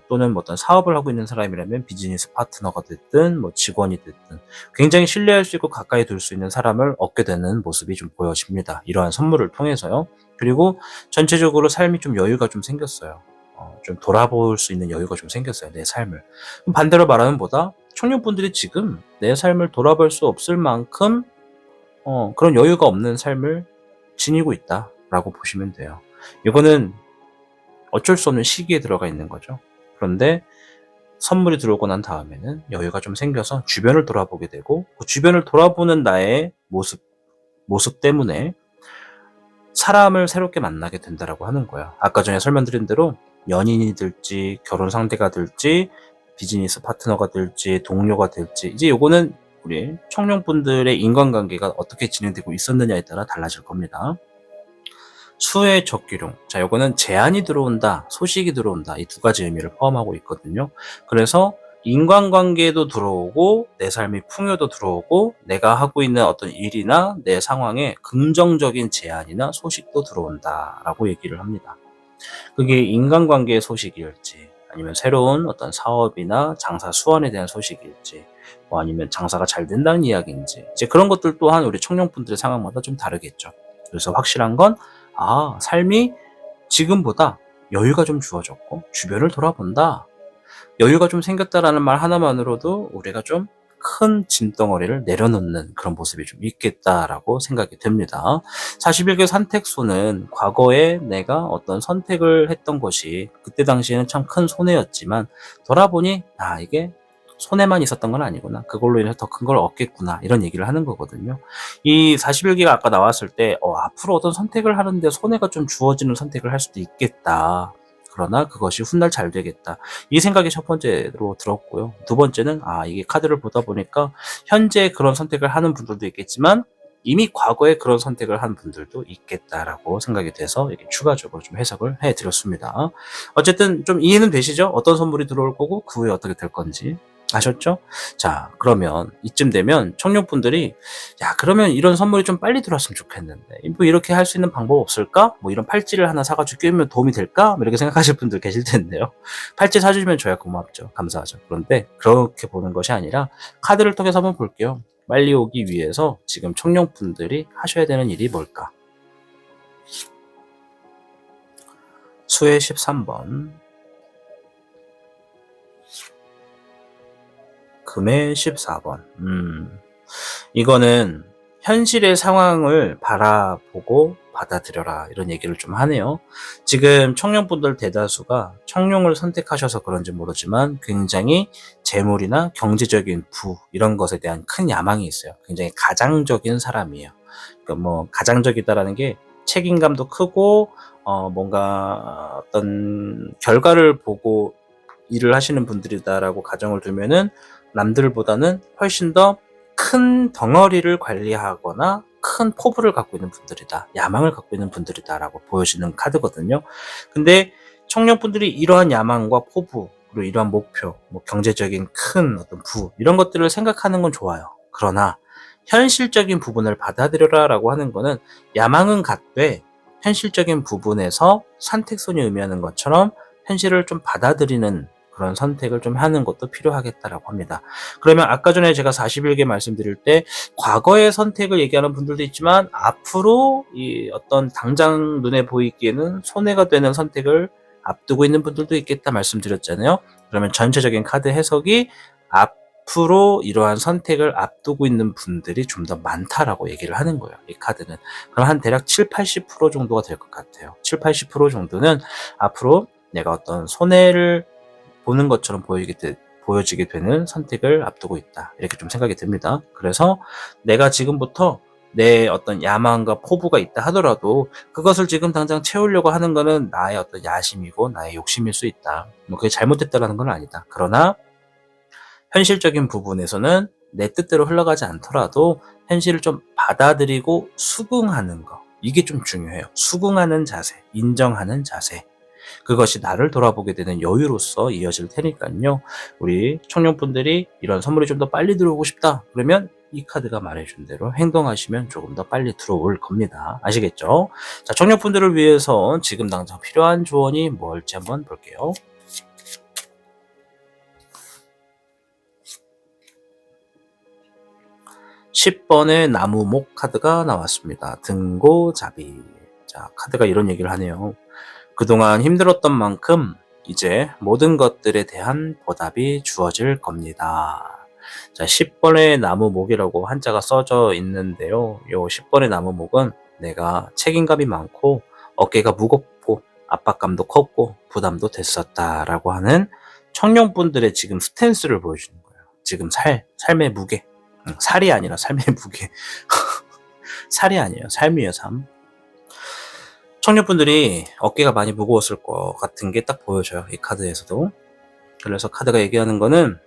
또는 어떤 사업을 하고 있는 사람이라면 비즈니스 파트너가 됐든 직원이 됐든 굉장히 신뢰할 수 있고 가까이 둘 수 있는 사람을 얻게 되는 모습이 좀 보여집니다. 이러한 선물을 통해서요. 그리고 전체적으로 삶이 좀 여유가 좀 생겼어요. 좀 돌아볼 수 있는 여유가 좀 생겼어요, 내 삶을. 반대로 말하면 청년분들이 지금 내 삶을 돌아볼 수 없을 만큼 그런 여유가 없는 삶을 지니고 있다라고 보시면 돼요. 이거는 어쩔 수 없는 시기에 들어가 있는 거죠. 그런데 선물이 들어오고 난 다음에는 여유가 좀 생겨서 주변을 돌아보게 되고, 그 주변을 돌아보는 나의 모습 때문에 사람을 새롭게 만나게 된다라고 하는 거야. 아까 전에 설명드린 대로 연인이 될지, 결혼 상대가 될지, 비즈니스 파트너가 될지, 동료가 될지, 이제 요거는 우리 청년분들의 인간관계가 어떻게 진행되고 있었느냐에 따라 달라질 겁니다. 수의 적기룡. 자, 요거는 제안이 들어온다, 소식이 들어온다, 이 두 가지 의미를 포함하고 있거든요. 그래서 인간관계도 들어오고 내 삶의 풍요도 들어오고 내가 하고 있는 어떤 일이나 내 상황에 긍정적인 제안이나 소식도 들어온다라고 얘기를 합니다. 그게 인간관계의 소식일지, 아니면 새로운 어떤 사업이나 장사 수완에 대한 소식일지, 아니면 장사가 잘 된다는 이야기인지, 이제 그런 것들 또한 우리 청년분들의 상황마다 좀 다르겠죠. 그래서 확실한 건 삶이 지금보다 여유가 좀 주어졌고 주변을 돌아본다. 여유가 좀 생겼다라는 말 하나만으로도 우리가 좀 큰 짐덩어리를 내려놓는 그런 모습이 좀 있겠다라고 생각이 됩니다. 41개 선택소는 과거에 내가 어떤 선택을 했던 것이 그때 당시에는 참 큰 손해였지만 돌아보니 이게 손해만 있었던 건 아니구나. 그걸로 인해서 더 큰 걸 얻겠구나. 이런 얘기를 하는 거거든요. 이 41개가 아까 나왔을 때 앞으로 어떤 선택을 하는데 손해가 좀 주어지는 선택을 할 수도 있겠다. 그러나 그것이 훗날 잘 되겠다. 이 생각이 첫 번째로 들었고요. 두 번째는 이게 카드를 보다 보니까 현재 그런 선택을 하는 분들도 있겠지만 이미 과거에 그런 선택을 한 분들도 있겠다라고 생각이 돼서 이렇게 추가적으로 좀 해석을 해드렸습니다. 어쨌든 좀 이해는 되시죠? 어떤 선물이 들어올 거고 그 후에 어떻게 될 건지. 아셨죠? 자, 그러면 이쯤 되면 청룡분들이 그러면 이런 선물이 좀 빨리 들어왔으면 좋겠는데 뭐 이렇게 할 수 있는 방법 없을까? 뭐 이런 팔찌를 하나 사가지고 끼우면 도움이 될까? 뭐 이렇게 생각하실 분들 계실 텐데요. 팔찌 사주시면 저야 고맙죠. 감사하죠. 그런데 그렇게 보는 것이 아니라 카드를 통해서 한번 볼게요. 빨리 오기 위해서 지금 청룡분들이 하셔야 되는 일이 뭘까? 수의 13번, 금의 14번. 이거는 현실의 상황을 바라보고 받아들여라 이런 얘기를 좀 하네요. 지금 청룡분들 대다수가 청룡을 선택하셔서 그런지 모르지만 굉장히 재물이나 경제적인 부 이런 것에 대한 큰 야망이 있어요. 굉장히 가장적인 사람이에요. 그러니까 뭐 가장적이다라는 게 책임감도 크고 뭔가 어떤 결과를 보고 일을 하시는 분들이다라고 가정을 두면은 남들보다는 훨씬 더 큰 덩어리를 관리하거나 큰 포부를 갖고 있는 분들이다. 야망을 갖고 있는 분들이다라고 보여지는 카드거든요. 근데 청년분들이 이러한 야망과 포부, 그리고 이러한 목표, 뭐 경제적인 큰 어떤 부, 이런 것들을 생각하는 건 좋아요. 그러나 현실적인 부분을 받아들여라라고 하는 거는 야망은 같되 현실적인 부분에서 선택선이 의미하는 것처럼 현실을 좀 받아들이는 그런 선택을 좀 하는 것도 필요하겠다라고 합니다. 그러면 아까 전에 제가 41개 말씀드릴 때 과거의 선택을 얘기하는 분들도 있지만 앞으로 이 어떤 당장 눈에 보이기에는 손해가 되는 선택을 앞두고 있는 분들도 있겠다 말씀드렸잖아요. 그러면 전체적인 카드 해석이 앞으로 이러한 선택을 앞두고 있는 분들이 좀 더 많다라고 얘기를 하는 거예요. 이 카드는. 그럼 한 대략 7, 80% 정도가 될 것 같아요. 7, 80% 정도는 앞으로 내가 어떤 손해를 보는 것처럼 보여지게 되는 선택을 앞두고 있다. 이렇게 좀 생각이 듭니다. 그래서 내가 지금부터 내 어떤 야망과 포부가 있다 하더라도 그것을 지금 당장 채우려고 하는 거는 나의 어떤 야심이고 나의 욕심일 수 있다. 뭐 그게 잘못됐다라는 건 아니다. 그러나 현실적인 부분에서는 내 뜻대로 흘러가지 않더라도 현실을 좀 받아들이고 수긍하는 거. 이게 좀 중요해요. 수긍하는 자세, 인정하는 자세. 그것이 나를 돌아보게 되는 여유로서 이어질 테니까요. 우리 청년분들이 이런 선물이 좀 더 빨리 들어오고 싶다. 그러면 이 카드가 말해준 대로 행동하시면 조금 더 빨리 들어올 겁니다. 아시겠죠? 자, 청년분들을 위해서 지금 당장 필요한 조언이 뭘지 한번 볼게요. 10번의 나무목 카드가 나왔습니다. 등고잡이. 자, 카드가 이런 얘기를 하네요. 그동안 힘들었던 만큼 이제 모든 것들에 대한 보답이 주어질 겁니다. 자, 10번의 나무목이라고 한자가 써져 있는데요. 요 10번의 나무목은 내가 책임감이 많고 어깨가 무겁고 압박감도 컸고 부담도 됐었다라고 하는 청년분들의 지금 스탠스를 보여주는 거예요. 지금 삶의 무게. 살이 아니라 삶의 무게. 살이 아니에요. 삶이에요, 삶. 청년분들이 어깨가 많이 무거웠을 것 같은 게 딱 보여져요. 이 카드에서도. 그래서 카드가 얘기하는 거는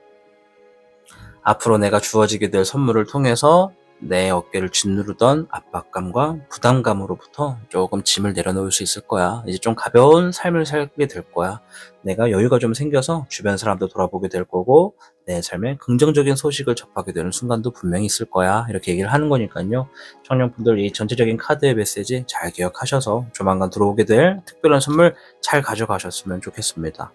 앞으로 내가 주어지게 될 선물을 통해서 내 어깨를 짓누르던 압박감과 부담감으로부터 조금 짐을 내려놓을 수 있을 거야. 이제 좀 가벼운 삶을 살게 될 거야. 내가 여유가 좀 생겨서 주변 사람도 돌아보게 될 거고 내 삶에 긍정적인 소식을 접하게 되는 순간도 분명히 있을 거야. 이렇게 얘기를 하는 거니까요. 청년분들 이 전체적인 카드의 메시지 잘 기억하셔서 조만간 들어오게 될 특별한 선물 잘 가져가셨으면 좋겠습니다.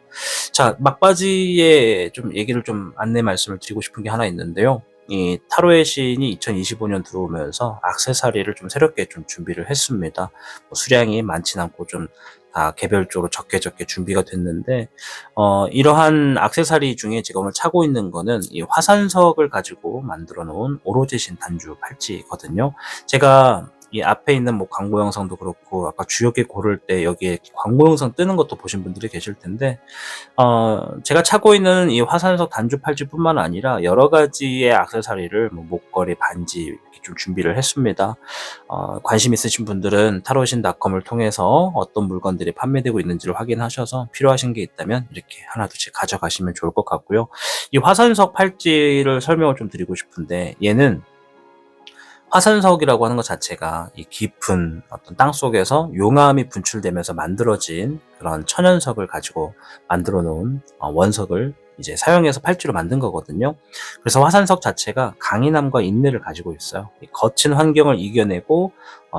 자, 막바지에 좀 얘기를 좀 안내 말씀을 드리고 싶은 게 하나 있는데요. 이 타로의 신이 2025년 들어오면서 액세서리를 좀 새롭게 좀 준비를 했습니다. 뭐 수량이 많진 않고 좀 다 개별적으로 적게 준비가 됐는데 이러한 액세서리 중에 제가 오늘 차고 있는 거는 이 화산석을 가지고 만들어 놓은 오로제신 단주 팔찌거든요. 제가 이 앞에 있는 뭐 광고 영상도 그렇고 아까 주역에 고를 때 여기에 광고 영상 뜨는 것도 보신 분들이 계실 텐데 제가 차고 있는 이 화산석 단주 팔찌뿐만 아니라 여러 가지의 액세서리를 뭐 목걸이, 반지 이렇게 좀 준비를 했습니다. 관심 있으신 분들은 타로신.com을 통해서 어떤 물건들이 판매되고 있는지를 확인하셔서 필요하신 게 있다면 이렇게 하나둘씩 가져가시면 좋을 것 같고요. 이 화산석 팔찌를 설명을 좀 드리고 싶은데 얘는 화산석이라고 하는 것 자체가 이 깊은 어떤 땅 속에서 용암이 분출되면서 만들어진 그런 천연석을 가지고 만들어 놓은 원석을 이제 사용해서 팔찌로 만든 거거든요. 그래서 화산석 자체가 강인함과 인내를 가지고 있어요. 이 거친 환경을 이겨내고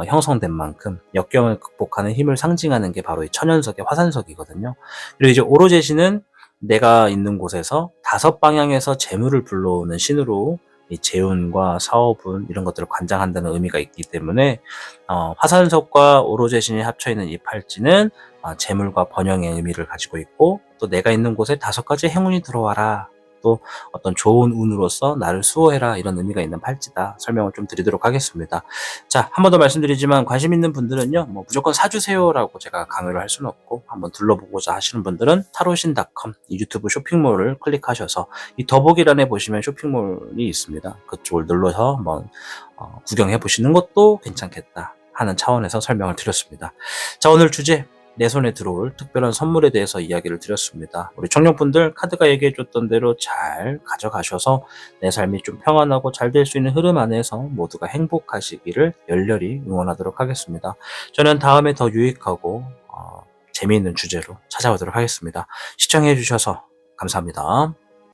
형성된 만큼 역경을 극복하는 힘을 상징하는 게 바로 이 천연석의 화산석이거든요. 그리고 이제 오로제시는 내가 있는 곳에서 5방향에서 재물을 불러오는 신으로 이 재운과 사업운 이런 것들을 관장한다는 의미가 있기 때문에 화산석과 오로제신이 합쳐있는 이 팔찌는 재물과 번영의 의미를 가지고 있고, 또 내가 있는 곳에 5가지 행운이 들어와라, 또 어떤 좋은 운으로서 나를 수호해라, 이런 의미가 있는 팔찌다 설명을 좀 드리도록 하겠습니다. 자, 한 번 더 말씀드리지만 관심 있는 분들은요 뭐 무조건 사주세요라고 제가 강요를 할 수는 없고, 한번 둘러보고자 하시는 분들은 타로신.com 이 유튜브 쇼핑몰을 클릭하셔서 이 더보기란에 보시면 쇼핑몰이 있습니다. 그쪽을 눌러서 한번 구경해 보시는 것도 괜찮겠다 하는 차원에서 설명을 드렸습니다. 자, 오늘 주제, 내 손에 들어올 특별한 선물에 대해서 이야기를 드렸습니다. 우리 청년분들 카드가 얘기해줬던 대로 잘 가져가셔서 내 삶이 좀 평안하고 잘 될 수 있는 흐름 안에서 모두가 행복하시기를 열렬히 응원하도록 하겠습니다. 저는 다음에 더 유익하고 재미있는 주제로 찾아오도록 하겠습니다. 시청해주셔서 감사합니다.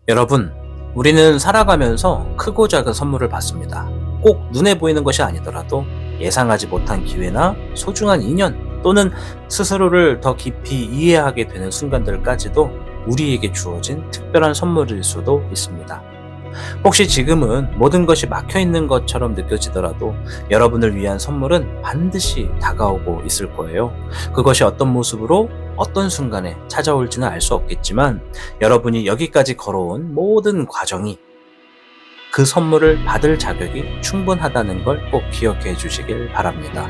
여러분, 우리는 살아가면서 크고 작은 선물을 받습니다. 꼭 눈에 보이는 것이 아니더라도 예상하지 못한 기회나 소중한 인연, 또는 스스로를 더 깊이 이해하게 되는 순간들까지도 우리에게 주어진 특별한 선물일 수도 있습니다. 혹시 지금은 모든 것이 막혀있는 것처럼 느껴지더라도 여러분을 위한 선물은 반드시 다가오고 있을 거예요. 그것이 어떤 모습으로 어떤 순간에 찾아올지는 알 수 없겠지만, 여러분이 여기까지 걸어온 모든 과정이 그 선물을 받을 자격이 충분하다는 걸 꼭 기억해 주시길 바랍니다.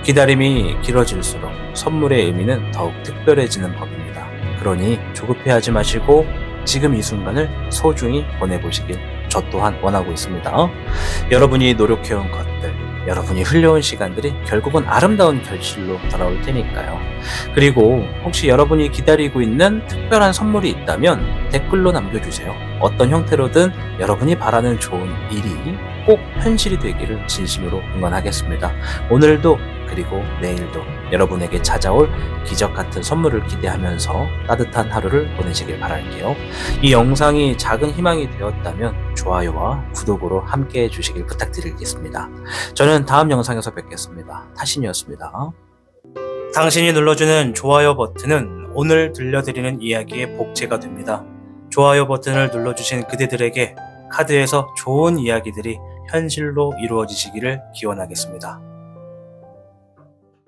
기다림이 길어질수록 선물의 의미는 더욱 특별해지는 법입니다. 그러니 조급해하지 마시고 지금 이 순간을 소중히 보내보시길 저 또한 원하고 있습니다. 여러분이 노력해온 것들, 여러분이 흘려온 시간들이 결국은 아름다운 결실로 돌아올 테니까요. 그리고 혹시 여러분이 기다리고 있는 특별한 선물이 있다면 댓글로 남겨주세요. 어떤 형태로든 여러분이 바라는 좋은 일이 꼭 현실이 되기를 진심으로 응원하겠습니다. 오늘도 그리고 내일도 여러분에게 찾아올 기적 같은 선물을 기대하면서 따뜻한 하루를 보내시길 바랄게요. 이 영상이 작은 희망이 되었다면 좋아요와 구독으로 함께 해주시길 부탁드리겠습니다. 저는 다음 영상에서 뵙겠습니다. 타신이었습니다. 당신이 눌러주는 좋아요 버튼은 오늘 들려드리는 이야기의 복제가 됩니다. 좋아요 버튼을 눌러주신 그대들에게 카드에서 좋은 이야기들이 현실로 이루어지시기를 기원하겠습니다.